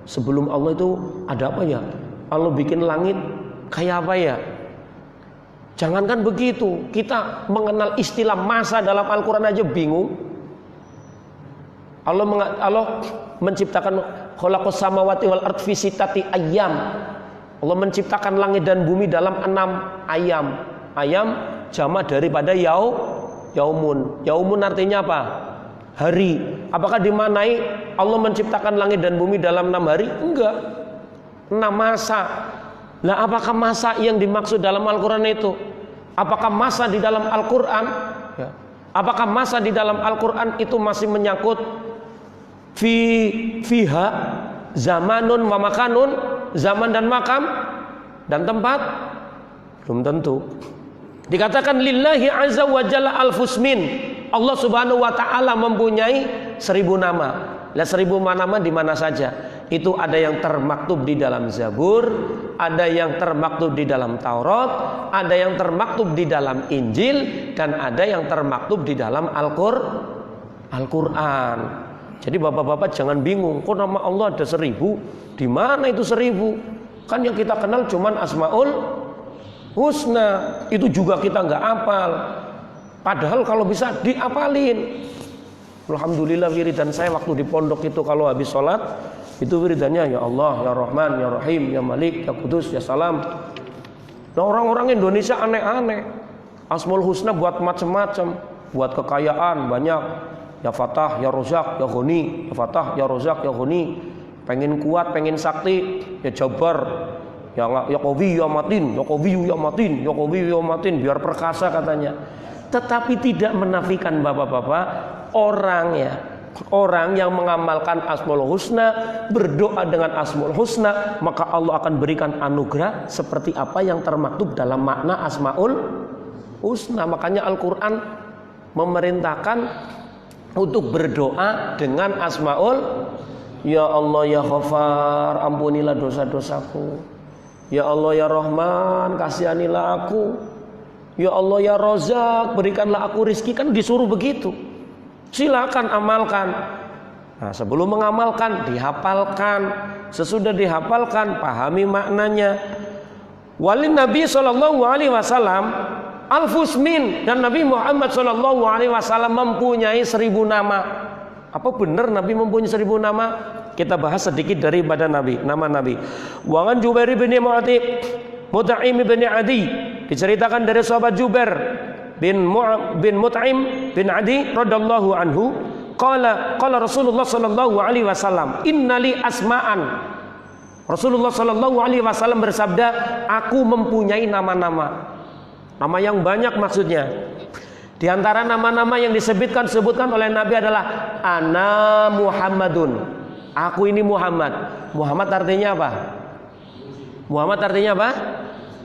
Sebelum Allah itu ada apa ya? Allah bikin langit kayak apa ya? Jangankan begitu, kita mengenal istilah masa dalam Al-Quran aja bingung. Allah menciptakan khalaqas samawati wal ardh fi sittati ayyam. Allah menciptakan langit dan bumi dalam 6 ayam. Ayam jamak daripada yaumun. Yaumun artinya apa? Hari. Apakah dimanai Allah menciptakan langit dan bumi dalam 6 hari? Enggak. 6 masa. Lah apakah masa yang dimaksud dalam Al-Quran itu? Apakah masa di dalam Al-Quran? Ya. Apakah masa di dalam Al-Quran itu masih menyangkut fiha zamanun wa makanun, zaman dan makam dan tempat? Belum tentu. Dikatakan lillahi azza wa jalla alfusmin. Allah subhanahu wa ta'ala mempunyai 1000 nama. Lah 1000 nama di mana saja? Itu ada yang termaktub di dalam Zabur, ada yang termaktub di dalam Taurat, ada yang termaktub di dalam Injil, dan ada yang termaktub di dalam Al-Quran. Jadi bapak-bapak jangan bingung, kok nama Allah ada 1000? Di mana itu 1000? Kan yang kita kenal cuman Asmaul Husna. Itu juga kita nggak hafal. Padahal kalau bisa diapalin. Alhamdulillah wiridan saya waktu di pondok itu kalau habis sholat itu wiridannya ya Allah, ya Rahman, ya Rahim, ya Malik, ya Kudus, ya Salam. Nah orang-orang Indonesia aneh-aneh. Asmaul Husna buat macam-macam, buat kekayaan banyak. Ya Fatah, ya Rozak, ya Ghani, ya Fatah, ya Rozak, ya Ghani. Pengen kuat, pengen sakti, ya Jabar, ya Qawi, ya Matin, ya Qawi, ya Matin, ya Qawi, ya Matin, biar perkasa katanya. Tetapi tidak menafikan bapak-bapak orang yang mengamalkan Asmaul Husna, berdoa dengan Asmaul Husna, maka Allah akan berikan anugerah seperti apa yang termaktub dalam makna Asmaul Husna. Makanya Al-Quran memerintahkan untuk berdoa dengan Asmaul. Ya Allah ya Ghafar, ampunilah dosa-dosaku. Ya Allah ya Rahman, kasihanilah aku. Ya Allah ya Rozak, berikanlah aku rizki. Kan disuruh begitu. Silakan amalkan. Nah, sebelum mengamalkan dihafalkan. Sesudah dihafalkan pahami maknanya. Walin Nabi SAW Al-Fusmin, dan Nabi Muhammad SAW mempunyai 1000 nama. Apa benar Nabi mempunyai 1000 nama? Kita bahas sedikit daripada Nabi, nama Nabi. Wa an Jubair bin Mut'im bin Adi, diceritakan dari sahabat Jubair bin Mut'im bin Adi radhiyallahu anhu, qala Rasulullah sallallahu alaihi wasallam, innali asma'an. Rasulullah sallallahu alaihi wasallam bersabda, aku mempunyai nama-nama. Nama yang banyak maksudnya. Di antara nama-nama yang disebutkan oleh Nabi adalah ana Muhammadun. Aku ini Muhammad. Muhammad artinya apa? Muhammad artinya apa?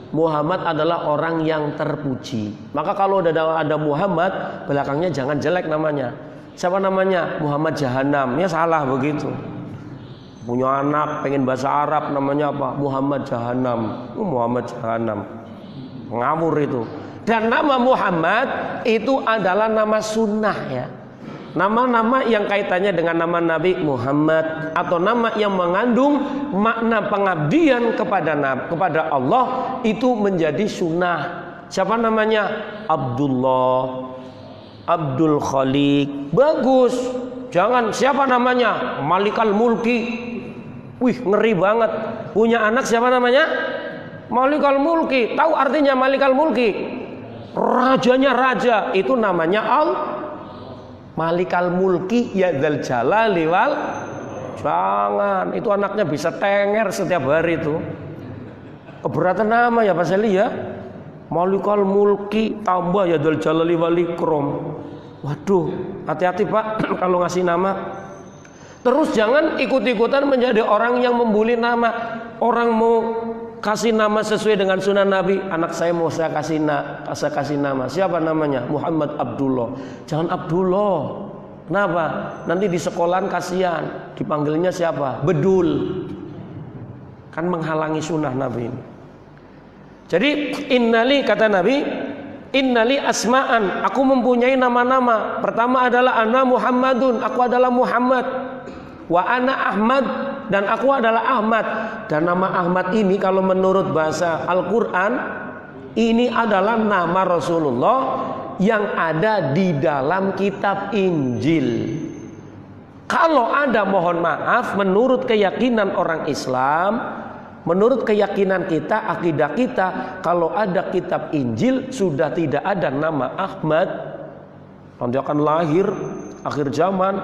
Muhammad adalah orang yang terpuji. Maka kalau ada Muhammad, belakangnya jangan jelek namanya. Siapa namanya? Muhammad Jahanam. Ya salah begitu. Punya anak pengen bahasa Arab, namanya apa? Muhammad Jahanam. Muhammad Jahanam. Ngawur itu. Dan nama Muhammad itu adalah nama sunnah ya. Nama-nama yang kaitannya dengan nama Nabi Muhammad, atau nama yang mengandung makna pengabdian kepada Allah, itu menjadi sunnah. Siapa namanya? Abdullah, Abdul Khaliq. Bagus. Jangan siapa namanya? Malikal Mulki. Wih, ngeri banget. Punya anak siapa namanya? Malikal Mulki. Tahu artinya Malikal Mulki? Rajanya raja. Itu namanya Malikal Mulki ya dzal jalali wal. Jangan, itu anaknya bisa tenger setiap hari itu. Keberatan nama ya Pak Seli ya. Malikal Mulki tambah ya dzal jalali wal ikram. Waduh, hati-hati Pak kalau ngasih nama. Terus jangan ikut-ikutan menjadi orang yang membuli nama. Orang mau kasih nama sesuai dengan sunnah Nabi. Anak saya mau saya kasih nama. Siapa namanya? Muhammad Abdullah. Jangan Abdullah. Kenapa? Nanti di sekolahan kasihan. Dipanggilnya siapa? Bedul. Kan menghalangi sunnah Nabi ini. Jadi innali, kata Nabi, innali asma'an, aku mempunyai nama-nama. Pertama adalah ana Muhammadun, aku adalah Muhammad. Wa ana Ahmad, dan aku adalah Ahmad. Dan nama Ahmad ini kalau menurut bahasa Al-Quran, ini adalah nama Rasulullah yang ada di dalam kitab Injil. Kalau ada, mohon maaf, menurut keyakinan orang Islam, menurut keyakinan kita, akidah kita, kalau ada kitab Injil sudah tidak ada nama Ahmad. Nanti akan lahir akhir zaman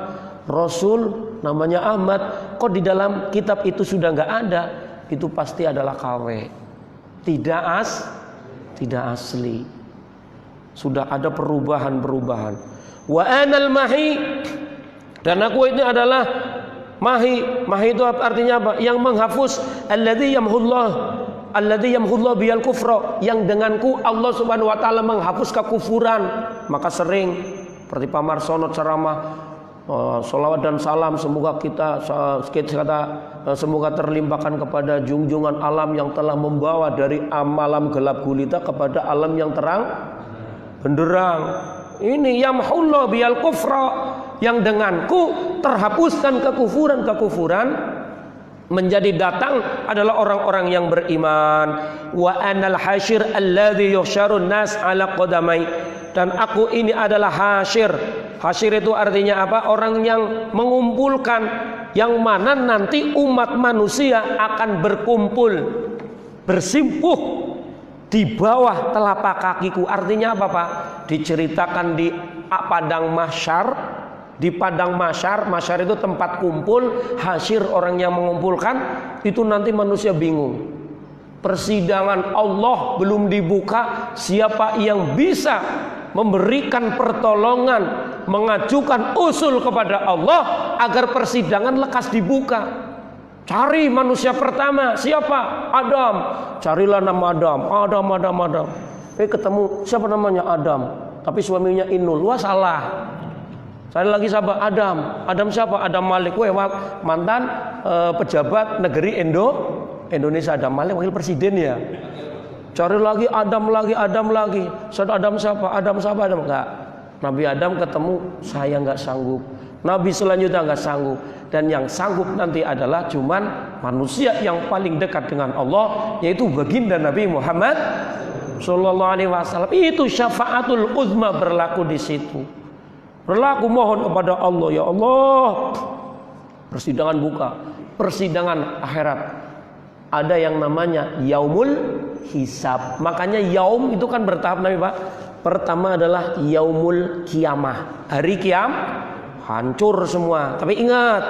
Rasul namanya Ahmad, kok di dalam kitab itu sudah nggak ada, itu pasti adalah KW, tidak asli. Sudah ada perubahan. Wa anal mahi, dan aku ini adalah mahi. Mahi itu artinya apa? Yang menghapus. Alladzi yamhullah biyal kufra, yang denganku Allah Subhanahu wa taala menghapus kekufuran. Maka sering seperti Pak Marsono ceramah, sholawat dan salam semoga semoga terlimpahkan kepada junjungan alam yang telah membawa dari malam gelap gulita kepada alam yang terang benderang. Ini yamhullah biyal kufra, yang denganku terhapuskan kekufuran. Menjadi datang adalah orang-orang yang beriman. Wa anal hasyir alladzi yuhsyarun nas ala qadamai, dan aku ini adalah hasyir. Hasyir itu artinya apa? Orang yang mengumpulkan, yang mana nanti umat manusia akan berkumpul, bersimpuh di bawah telapak kakiku. Artinya apa, Pak? Diceritakan di padang mahsyar. Di padang mahsyar itu tempat kumpul, hasyir orang yang mengumpulkan, itu nanti manusia bingung. Persidangan Allah belum dibuka, siapa yang bisa memberikan pertolongan, mengajukan usul kepada Allah agar persidangan lekas dibuka. Cari manusia pertama, siapa? Adam. Carilah nama Adam. Ketemu, siapa namanya? Adam. Tapi suaminya Inul. Wah, salah. Cari lagi siapa? Adam siapa? Adam Malik. Mantan pejabat negeri Indonesia. Adam Malik wakil presiden ya. Cari lagi Adam lagi. Saudara Adam siapa? Adam enggak. Nabi Adam ketemu, saya enggak sanggup. Nabi selanjutnya enggak sanggup. Dan yang sanggup nanti adalah cuman manusia yang paling dekat dengan Allah, yaitu baginda Nabi Muhammad sallallahu alaihi wasallam. Itu syafaatul uzma berlaku di situ. Berlaku, mohon kepada Allah, ya Allah, persidangan buka, persidangan akhirat. Ada yang namanya yaumul hisab. Makanya yaum itu kan bertahap, Nabi Pak. Pertama adalah yaumul kiamah, hari hancur semua. Tapi ingat,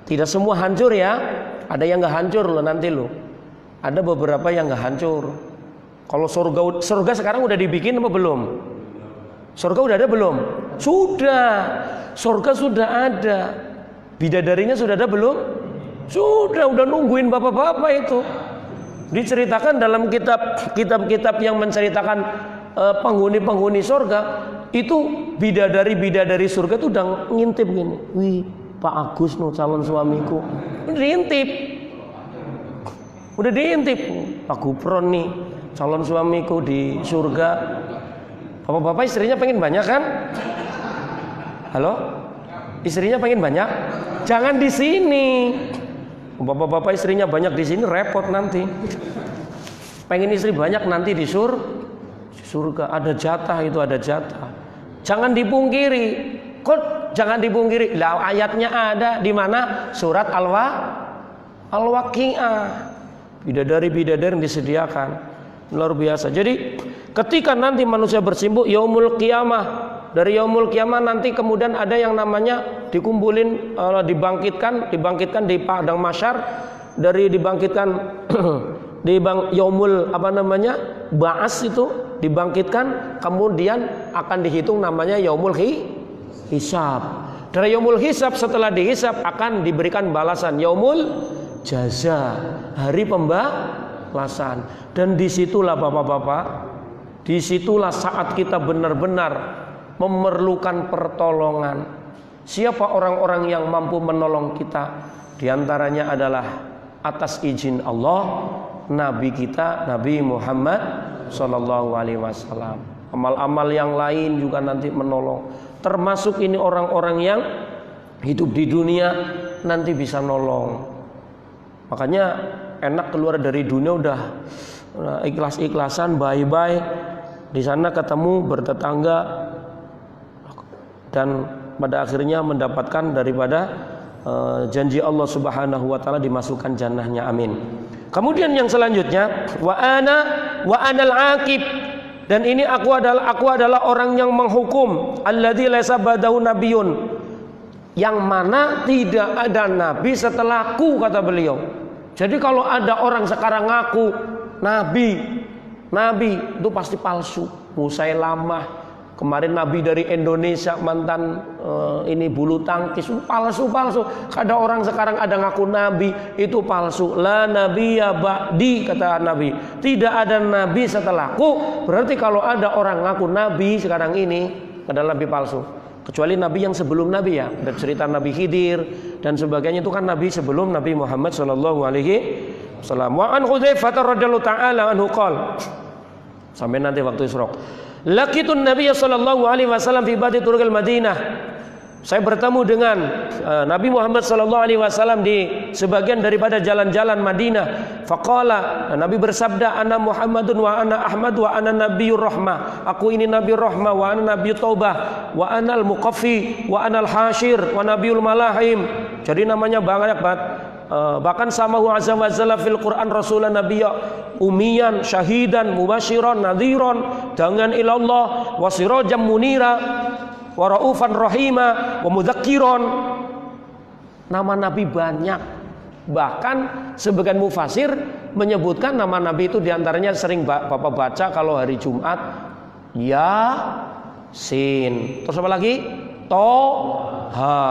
tidak semua hancur ya. Ada yang nggak hancur loh nanti loh. Ada beberapa yang nggak hancur. Kalau surga sekarang udah dibikin apa belum? Surga udah ada belum? Sudah. Surga sudah ada. Bidadarinya sudah ada belum? Sudah nungguin bapak-bapak itu. Diceritakan dalam kitab-kitab yang menceritakan penghuni surga, itu bidadari surga itu udah ngintip gini. Wih, Pak Agus no calon suamiku. Udah diintip. Pak Gupron nih calon suamiku di surga. Bapak-bapak istrinya pengen banyak kan? Halo? Istrinya pengen banyak? Jangan di sini. Bapak-bapak istrinya banyak di sini repot nanti. Pengen istri banyak nanti di surga ada jatah, itu ada jatah. Jangan dipungkiri. Kok jangan dipungkiri? Lah ayatnya ada di mana? Surat Al-Waqiah. Bidadari-bidadari yang disediakan. Luar biasa. Jadi ketika nanti manusia bersimpuh yaumul qiyamah, dari yaumul qiyamah nanti kemudian ada yang namanya dikumpulin, dibangkitkan di padang mahsyar, dari dibangkitkan di yaumul ba'as itu dibangkitkan, kemudian akan dihitung namanya yaumul hisab. Dari yaumul hisab, setelah dihisab akan diberikan balasan yaumul jaza, hari pembalasan. Dan disitulah bapak-bapak, disitulah saat kita benar-benar memerlukan pertolongan. Siapa orang-orang yang mampu menolong kita? Di antaranya adalah atas izin Allah, Nabi kita, Nabi Muhammad sallallahu alaihi wasallam. Amal-amal yang lain juga nanti menolong. Termasuk ini orang-orang yang hidup di dunia nanti bisa nolong. Makanya enak keluar dari dunia udah ikhlas-ikhlasan, bye-bye. Di sana ketemu bertetangga dan pada akhirnya mendapatkan daripada janji Allah Subhanahu wa taala dimasukkan jannahnya, amin. Kemudian yang selanjutnya, wa anal aqib, dan ini aku adalah orang yang menghukum, alladzi laisa ba'dahu nabiyyun, yang mana tidak ada nabi setelahku, kata beliau. Jadi kalau ada orang sekarang ngaku nabi itu pasti palsu. Musailamah, kemarin nabi dari Indonesia, mantan ini bulu tangkis, palsu. Ada orang sekarang ada ngaku nabi, itu palsu. La nabiyya ba'di, kata Nabi, tidak ada nabi setelahku. Berarti kalau ada orang ngaku nabi sekarang ini adalah nabi palsu. Kecuali nabi yang sebelum nabi, ya. Ada cerita Nabi Khidir dan sebagainya, itu kan nabi sebelum Nabi Muhammad sallallahu alaihi wasallam. Wa an Hudzaifah radhiyallahu taala anhu qala, sampai nanti waktu Isra, laqitun Nabiy sallallahu alaihi wasallam fi ba'di turuqil Madinah. Saya bertemu dengan Nabi Muhammad sallallahu alaihi wasallam di sebagian daripada jalan-jalan Madinah. Faqala, Nabi bersabda, ana Muhammadun wa ana Ahmad wa ana Nabiyyur Rahmah. Aku ini Nabi Rahmah, wa ana Nabiyyut Taubah, wa ana al-Muqaffi, wa ana al-Hashir, wa Nabiyyul Malahim. Jadi namanya banyak banget. Bahkan samahu azza wa jalla fil Quran rasulan nabiyya umiyan syahidan mubasyiran nadhiran dengan ilallah wa sirajan munira wa raufan rahima wa mudzakiron. Nama nabi banyak. Bahkan sebagian mufasir menyebutkan nama nabi itu diantaranya sering Bapak baca kalau hari Jumat Yasin. Terus apa lagi? Toha.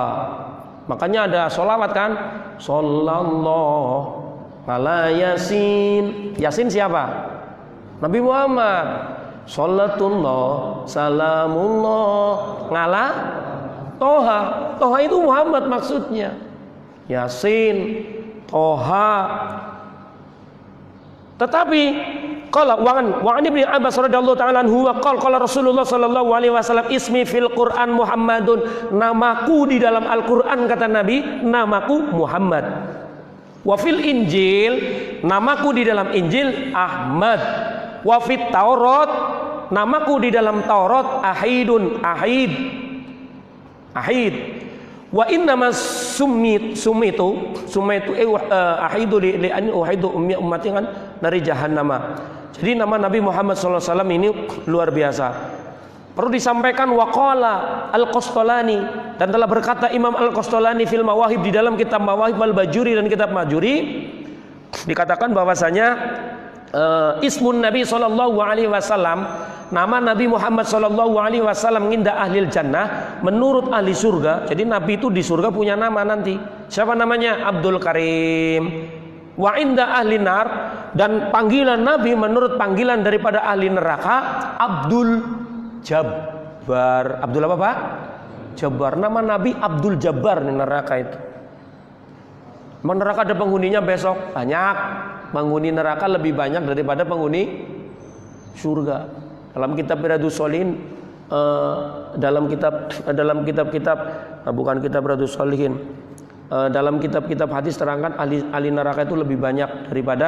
Makanya ada sholawat kan, sallallahu ala Yasin. Yasin siapa? Nabi Muhammad. Salatullah salamullah ngala Toha. Toha itu Muhammad maksudnya. Yasin, Toha. Tetapi qala wa an Ibnu Abbas radhiyallahu ta'ala anhu wa qala Rasulullah sallallahu alaihi wasallam ismi fil Quran Muhammadun, namaku di dalam Al-Qur'an, kata Nabi, namaku Muhammad. Wa fil Injil, namaku di dalam Injil Ahmad. Wa fit Taurat, namaku di dalam Taurat Ahidun, Ahid. Wa innama sumitu ahidu li an uhidu ummati kan dari jahannama. Jadi nama Nabi Muhammad sallallahu alaihi wasallam ini luar biasa. Perlu disampaikan waqala Al-Qastolani, dan telah berkata Imam Al-Qastolani fil Mawahib, di dalam kitab Mawahib Al-Bajuri dan kitab Majuri, dikatakan bahwasanya ismun Nabi sallallahu alaihi wasallam, nama Nabi Muhammad sallallahu alaihi wasallam inda ahlil jannah, menurut ahli surga. Jadi Nabi itu di surga punya nama nanti. Siapa namanya? Abdul Karim. Wa inda ahli nar, dan panggilan Nabi menurut panggilan daripada ahli neraka Abdul Jabbar. Abdul apa, Pak? Jabbar. Nama Nabi Abdul Jabbar di neraka itu. Neraka ada penghuninya besok banyak. Penghuni neraka lebih banyak daripada penghuni surga. Dalam kitab Riyadhus Shalihin, dalam kitab hadis terangkan ahli neraka itu lebih banyak daripada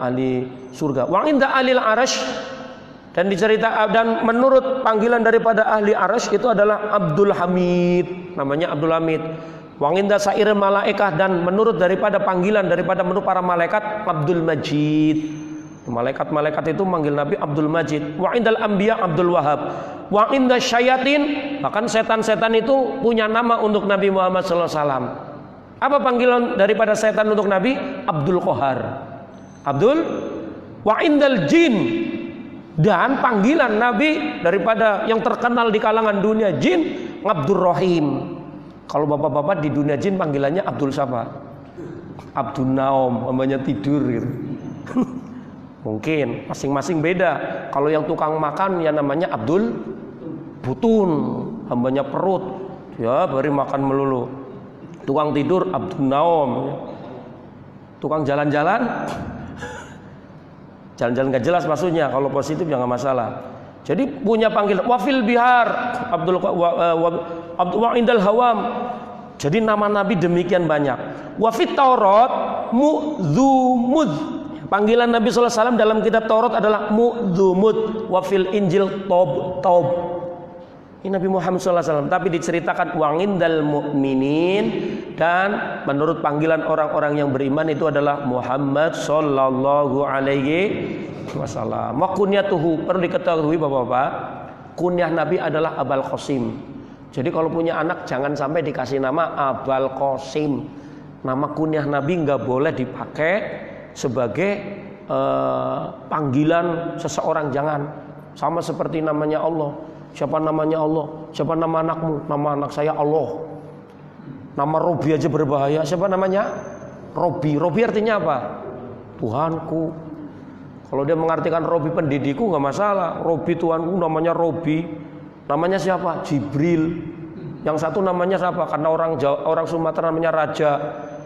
ahli surga. Wa inda alil arash, dan menurut panggilan daripada ahli arash itu adalah Abdul Hamid, namanya Abdul Hamid. Wa inda sairil malaikah, dan menurut daripada panggilan menurut para malaikat Abdul Majid. Malaikat-malaikat itu manggil Nabi Abdul Majid. Wa indal anbiya Abdul Wahab. Wa inda syayatin, bahkan setan-setan itu punya nama untuk Nabi Muhammad sallallahu alaihi wasallam. Apa panggilan daripada setan untuk Nabi? Abdul Qahar. Wa indal jin, dan panggilan Nabi daripada yang terkenal di kalangan dunia jin Abdul Rahim. Kalau bapak-bapak di dunia jin panggilannya Abdul siapa? Abdul Naum, namanya tidur gitu. Mungkin masing-masing beda. Kalau yang tukang makan ya namanya Abdul Butun, hambanya perut, ya beri makan melulu. Tukang tidur Abdul Naum. Tukang jalan-jalan gak jelas maksudnya. Kalau positif ya gak masalah. Jadi punya panggilan. Wafil bihar Abdul wa indal hawam. Jadi nama Nabi demikian banyak. Wafit Taurat mu'dzumud, panggilan Nabi sallallahu alaihi wasallam dalam kitab Taurat adalah mu'dzumud. Wafil Injil tob. Ini Nabi Muhammad SAW. Tapi diceritakan wangindal mu'minin, dan menurut panggilan orang-orang yang beriman itu adalah Muhammad Sallallahu Alaihi Wasallam. Wa kunyatuhu, perlu diketahui bapak-bapak, kunyah Nabi adalah Abul Qasim. Jadi kalau punya anak jangan sampai dikasih nama Abul Qasim. Nama kunyah Nabi nggak boleh dipakai sebagai panggilan seseorang, jangan. Sama seperti namanya Allah. Siapa namanya Allah? Siapa nama anakmu? Nama anak saya Allah. Nama Robi aja berbahaya. Siapa namanya? Robi. Robi artinya apa? Tuhanku. Kalau dia mengartikan Robi pendidikku nggak masalah. Robi Tuhanku namanya Robi. Namanya siapa? Jibril. Yang satu namanya siapa? Karena orang Sumatera namanya Raja.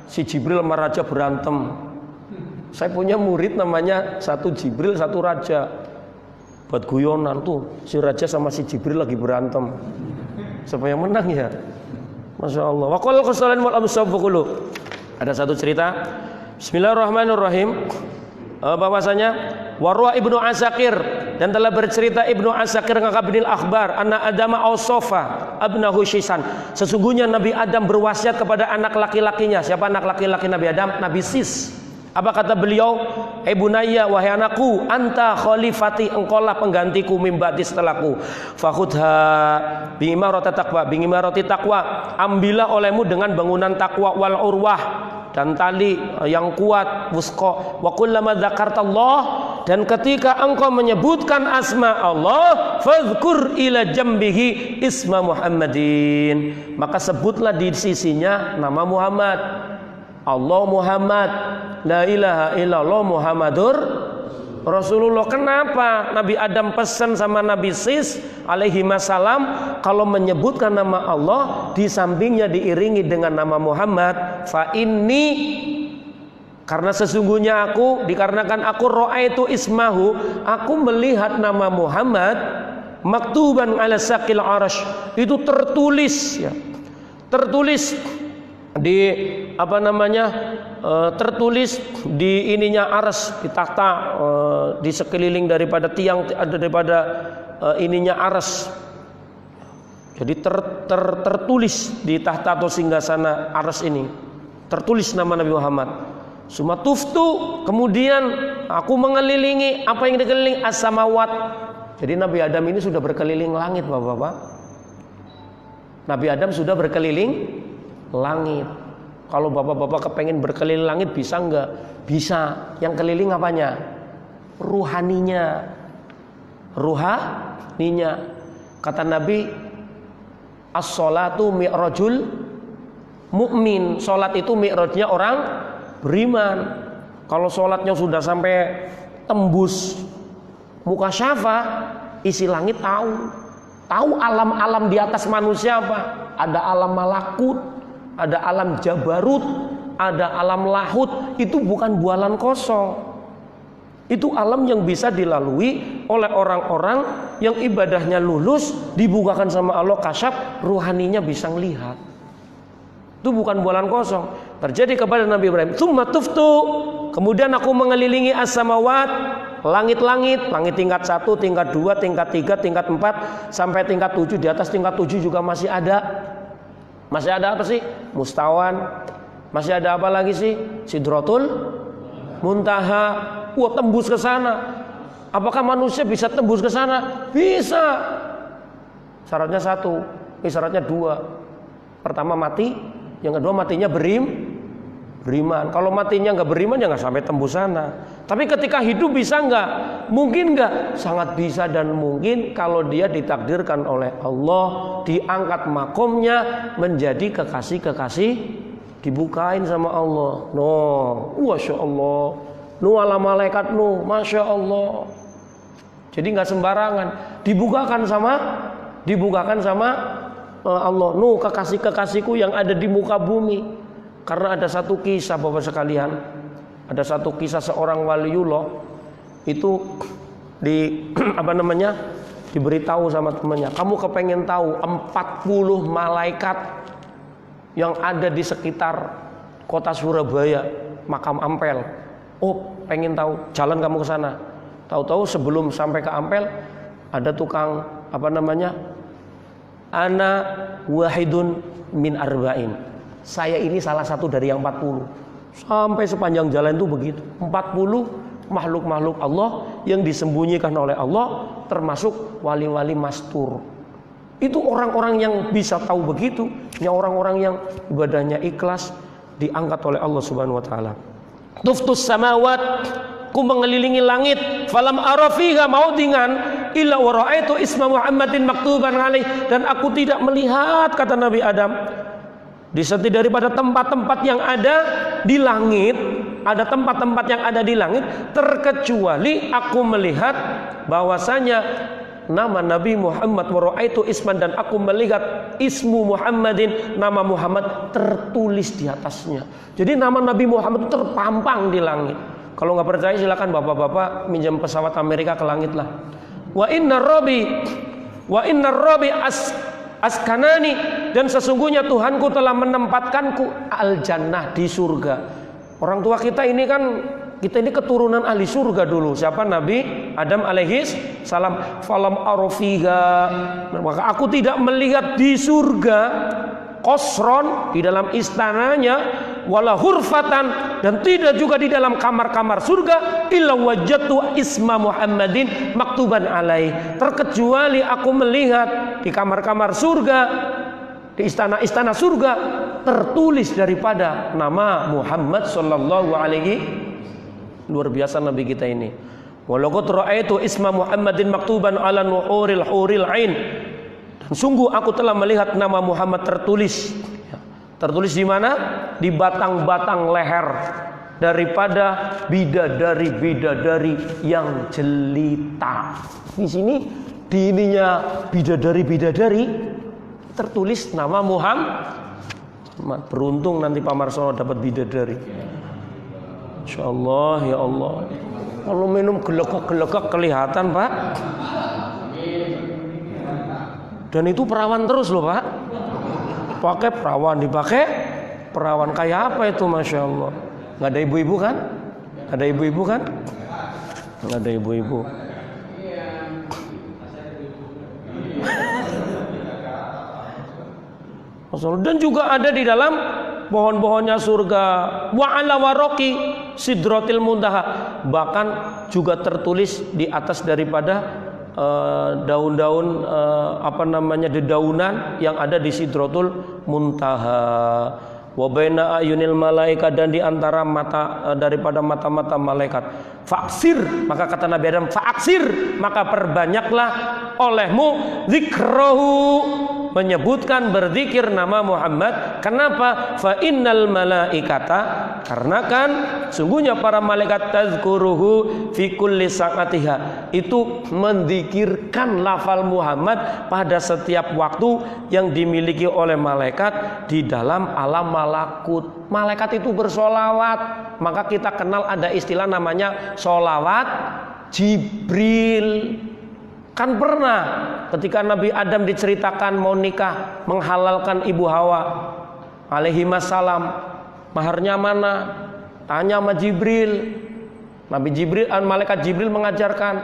Si Jibril sama Raja berantem. Saya punya murid namanya satu Jibril, satu Raja. Buat guyonan tuh, si Raja sama si Jibril lagi berantem. Siapa yang menang ya? Masya Allah. Wa qala qasalan wal amsabqulu. Ada satu cerita. Bismillahirrahmanirrahim. Bahwasanya Warwa Ibnu Asakir, dan telah bercerita Ibnu Asakir ngakabinil akhbar anna Adama ausofa abnahu Shisan. Sesungguhnya Nabi Adam berwasiat kepada anak laki-lakinya. Siapa anak laki-laki Nabi Adam? Nabi Sis. Apa kata beliau? Bunayya, wahai anakku, anta khalifati, engkaulah penggantiku mimbati setelahku. Fakhudha bi'imarati taqwa, ambillah olehmu dengan bangunan takwa, wal urwah, dan tali yang kuat, wusqa. Wa kullama dzakartallah, dan ketika engkau menyebutkan asma Allah, fadhkur ila jambihi isma Muhammadin, maka sebutlah di sisinya nama Muhammad. Allah Muhammad, la ilaha illallah Muhammadur Rasulullah. Kenapa Nabi Adam pesan sama Nabi Sis alaihi salam kalau menyebutkan nama Allah di sampingnya diiringi dengan nama Muhammad? Fa inni, karena sesungguhnya aku, dikarenakan aku ra'aitu ismahu, aku melihat nama Muhammad maktuban ala saqil arash, itu tertulis ya, tertulis di apa namanya, tertulis di ininya aras, di takhta, di sekeliling daripada tiang, daripada ininya aras. Jadi tertulis di takhta atau singgasana aras ini, tertulis nama Nabi Muhammad. Sumatuftu, kemudian aku mengelilingi, apa yang dikelilingi? As-samawat. Jadi Nabi Adam ini sudah berkeliling langit, bapak-bapak. Nabi Adam sudah berkeliling langit. Kalau bapak-bapak kepengen berkeliling langit bisa enggak? Bisa. Yang keliling apanya? Ruhaninya. Ruhaninya. Kata Nabi, as-sholatu mi'rajul mu'min. Sholat itu mi'rajnya orang beriman. Kalau sholatnya sudah sampai tembus muka syafa, isi langit tahu. Tahu alam-alam di atas manusia apa? Ada alam malakut, ada alam jabarut, ada alam lahut. Itu bukan bualan kosong. Itu alam yang bisa dilalui oleh orang-orang yang ibadahnya lulus, dibukakan sama Allah kasyaf, ruhaninya bisa melihat. Itu bukan bualan kosong. Terjadi kepada Nabi Ibrahim. Tsumma tuftu, kemudian aku mengelilingi as-samawat, langit-langit, langit tingkat 1, tingkat 2, tingkat 3, tingkat 4, sampai tingkat 7. Di atas tingkat 7 juga masih ada. Masih ada apa sih? Mustawan. Masih ada apa lagi sih? Sidratul Muntaha. Wah, tembus ke sana. Apakah manusia bisa tembus ke sana? Bisa. Syaratnya 1, syaratnya 2. Pertama mati, yang kedua matinya beriman. Kalau matinya nggak beriman ya nggak sampai tembus sana. Tapi ketika hidup bisa nggak? Mungkin nggak? Sangat bisa dan mungkin kalau dia ditakdirkan oleh Allah, diangkat makomnya menjadi kekasih-kekasih, dibukain sama Allah. Masya Allah. Ala malaikat Masya Allah. Jadi nggak sembarangan. Dibukakan sama Allah. Kekasih-kekasihku yang ada di muka bumi. Karena ada satu kisah Bapak sekalian, ada satu kisah seorang waliullah itu diberitahu sama temannya, kamu kepengen tahu 40 malaikat yang ada di sekitar kota Surabaya, makam Ampel. Oh, pengen tahu, jalan kamu ke sana. Tahu-tahu sebelum sampai ke Ampel ada tukang ana wahidun min arba'in. Saya ini salah satu dari yang 40. Sampai sepanjang jalan itu begitu. 40 makhluk-makhluk Allah yang disembunyikan oleh Allah, termasuk wali-wali mastur. Itu orang-orang yang bisa tahu begitu, ya orang-orang yang ibadahnya ikhlas, diangkat oleh Allah Subhanahu wa taala. Tuftus samawat, ku mengelilingi langit, falam ara fiha maudingan illa wa ra'aitu isma Muhammadin maktuban alaih, dan aku tidak melihat, kata Nabi Adam, di setiap daripada tempat-tempat yang ada di langit, ada tempat-tempat yang ada di langit, terkecuali aku melihat bahwasanya nama Nabi Muhammad wa ra'aitu isman, dan aku melihat ismu Muhammadin, nama Muhammad tertulis di atasnya. Jadi nama Nabi Muhammad itu terpampang di langit. Kalau nggak percaya silakan bapak-bapak minjam pesawat Amerika ke langit lah. Wa inna rabbi askanani, dan sesungguhnya Tuhanku telah menempatkanku al-jannah, di surga. Orang tua kita ini kan, kita ini keturunan ahli surga dulu. Siapa? Nabi Adam alaihis salam. Falam arofiga, maka aku tidak melihat di surga qasron, di dalam istananya, wala hurfatan, dan tidak juga di dalam kamar-kamar surga, illa wajadtu isma Muhammadin maktuban alaih, terkecuali aku melihat di kamar-kamar surga, di istana-istana surga, tertulis daripada nama Muhammad sallallahu alaihi. Luar biasa Nabi kita ini. Walaqad ra'aitu isma Muhammadin maktuban ala nuhuril huril ain, dan sungguh aku telah melihat nama Muhammad tertulis. Tertulis di mana? Di batang-batang leher daripada bidadari-bidadari yang jelita. Di sini di ininya bidadari-bidadari tertulis nama Muhammad. Beruntung nanti Pak Marsono dapat bidadari. Insyaallah, ya Allah. Kalau minum gelegak-gelegak kelihatan, Pak. Dan itu perawan terus loh, Pak. Pakai perawan, dipakai perawan kayak apa itu, Masya Allah. Nggak ada ibu-ibu kan? Nggak ada ibu-ibu kan? Nggak ada ibu-ibu. Dan juga ada di dalam pohon-pohonnya surga, wa ala waraqi sidratil muntaha, bahkan juga tertulis di atas daripada daun-daun dedaunan yang ada di sidratul muntaha, wa baina ayunil malaika, dan di antara mata daripada mata-mata malaikat. Faksir, maka kata Nabi Adam, faksir, maka perbanyaklah olehmu zikrahu, menyebutkan berzikir nama Muhammad. Kenapa? Fa innal malaikata, karena kan sungguhnya para malaikat tazkuruhu fi kulli sa'atiha, itu menzikirkan lafal Muhammad pada setiap waktu yang dimiliki oleh malaikat di dalam alam malakut. Malaikat itu bersolawat, maka kita kenal ada istilah namanya solawat Jibril. Kan pernah ketika Nabi Adam diceritakan mau nikah, menghalalkan Ibu Hawa alaihi salam, maharnya mana? Tanya sama Jibril. Malaikat Jibril mengajarkan,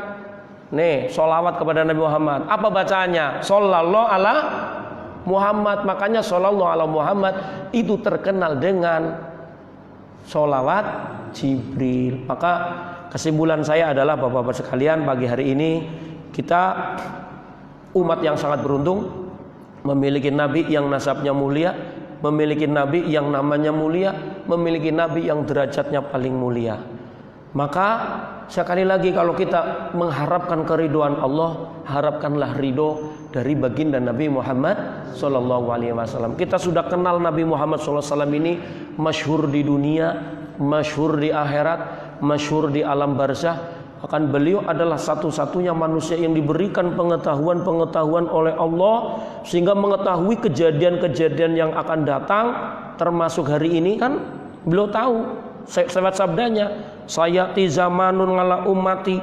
nih solawat kepada Nabi Muhammad. Apa bacaannya? Sallallahu ala Muhammad. Makanya sallallahu ala Muhammad itu terkenal dengan solawat Jibril. Maka kesimpulan saya adalah, bapak-bapak sekalian, pagi hari ini kita umat yang sangat beruntung, memiliki Nabi yang nasabnya mulia, memiliki Nabi yang namanya mulia, memiliki Nabi yang derajatnya paling mulia. Maka sekali lagi, kalau kita mengharapkan keridhaan Allah, harapkanlah ridho dari baginda Nabi Muhammad Sallallahu Alaihi Wasallam. Kita sudah kenal Nabi Muhammad Sallallahu Alaihi Wasallam ini masyhur di dunia, masyhur di akhirat, masyhur di alam barzah. Akan beliau adalah satu-satunya manusia yang diberikan pengetahuan oleh Allah, sehingga mengetahui kejadian-kejadian yang akan datang, termasuk hari ini kan beliau tahu. Lewat sabdanya, sayati zamanun ala ummati,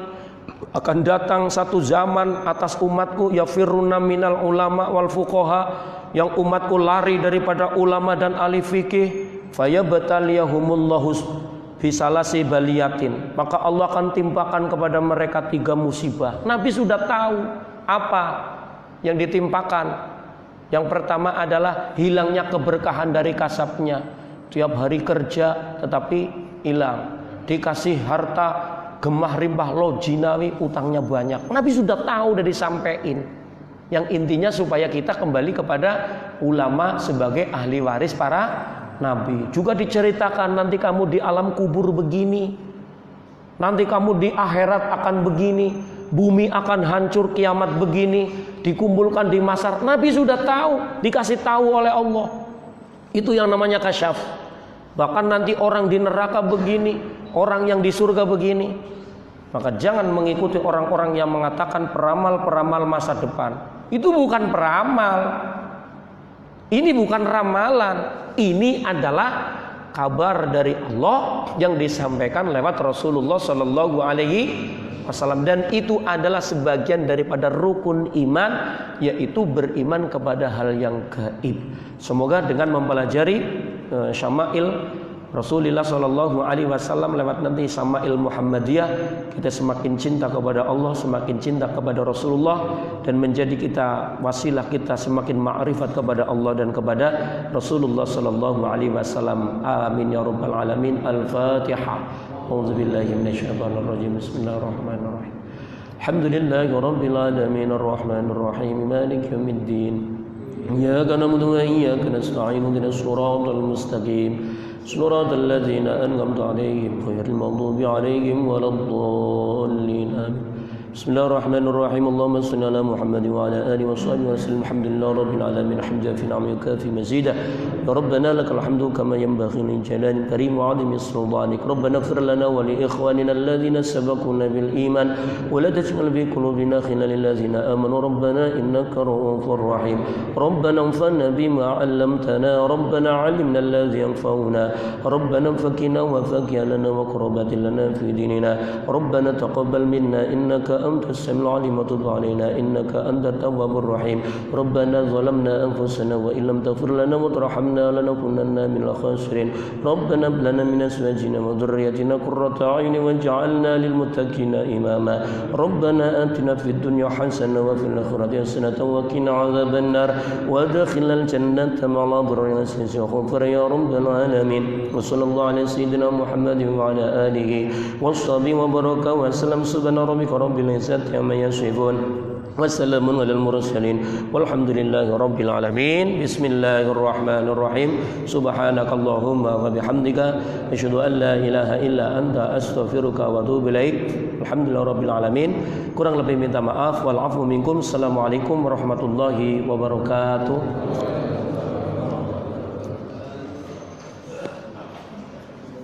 akan datang satu zaman atas umatku, yafiruna minal ulama wal fuqaha, yang umatku lari daripada ulama dan ahli fikih, fayabtaliyahumullahu bisalasi baliyatin, maka Allah akan timpakan kepada mereka 3 musibah. Nabi sudah tahu apa yang ditimpakan. Yang pertama adalah hilangnya keberkahan dari kasabnya. Tiap hari kerja tetapi hilang. Dikasih harta gemah rimbah lojinawi, utangnya banyak. Nabi sudah tahu, udah disampaikan. Yang intinya supaya kita kembali kepada ulama sebagai ahli waris para nabi. Juga diceritakan nanti kamu di alam kubur begini, nanti kamu di akhirat akan begini, bumi akan hancur, kiamat begini, dikumpulkan di mahsyar. Nabi sudah tahu, dikasih tahu oleh Allah. Itu yang namanya kasyaf. Bahkan nanti orang di neraka begini, orang yang di surga begini. Maka jangan mengikuti orang-orang yang mengatakan peramal-peramal masa depan. Itu bukan peramal. Ini bukan ramalan. Ini adalah kabar dari Allah yang disampaikan lewat Rasulullah Sallallahu Alaihi Wasallam. Dan itu adalah sebagian daripada rukun iman, yaitu beriman kepada hal yang gaib. Semoga dengan mempelajari syama'il Rasulullah Sallallahu Alaihi Wasallam lewat nanti Syama'il Muhammadiyah, kita semakin cinta kepada Allah, semakin cinta kepada Rasulullah, dan menjadi kita wasilah kita semakin ma'rifat kepada Allah dan kepada Rasulullah Sallallahu Alaihi Wasallam. Amin ya rabbal alamin. Al-Fatihah. A'udzubillahi minasyaitonir rajim. Bismillahirrahmanirrahim. Alhamdulillahi rabbil alamin arrahmanir rahim maliki yaumiddin. Iyyaka na'budu wa iyyaka nasta'in ihdinas siratal mustaqim. صراط الذين أنعمت عليهم غير المغضوب عليهم ولا الضالين آمين. بسم الله الرحمن الرحيم. اللهم صل على محمد وعلى آله وصحبه وسلم. الحمد لله رب العالمين حمدا في نعمه وكافي مزيدا. يا ربنا لك الحمد كما ينبغي لجلال الكريم وعظيم سلطانك. ربنا اغفر لنا ولإخواننا الذين سبقونا بالإيمان ولا تجعل في قلوبنا غلا للذين آمنوا ربنا إنك رؤوف رحيم. ربنا انفعنا بما علمتنا. ربنا علمنا الذي ينفعنا. ربنا فقنا وفقنا لنا وقربات لنا في ديننا. ربنا تقبل منا إنك أنت السميع العليم وتب علينا إنك أنت التواب الرحيم. ربنا ظلمنا أنفسنا وإن لم تغفر لنا وترحمنا لنكونن من الخاسرين. ربنا هب لنا من أزواجنا وذرياتنا قرة أعين واجعلنا للمتقين إماما. ربنا آتنا في الدنيا حسنة وفي الآخرة حسنة وقنا عذاب النار وادخلنا الجنة مع الأبرار وغفر يا رب العالمين. وصلى الله على سيدنا محمد وعلى آله وصحبه وبارك وسلم. سبحان ربك رب العزة عما يصفون وسلام على المرسلين والحمد لله رب العالمين. بسم الله الرحمن الرحيم. سبحانك اللهم وبحمدك أشهد أن لا إله إلا أنت أستغفرك وأتوب إليك. Alhamdulillah rabbil alamin. Kurang lebih minta maaf. Wal afu minkum. Assalamualaikum warahmatullahi wabarakatuh.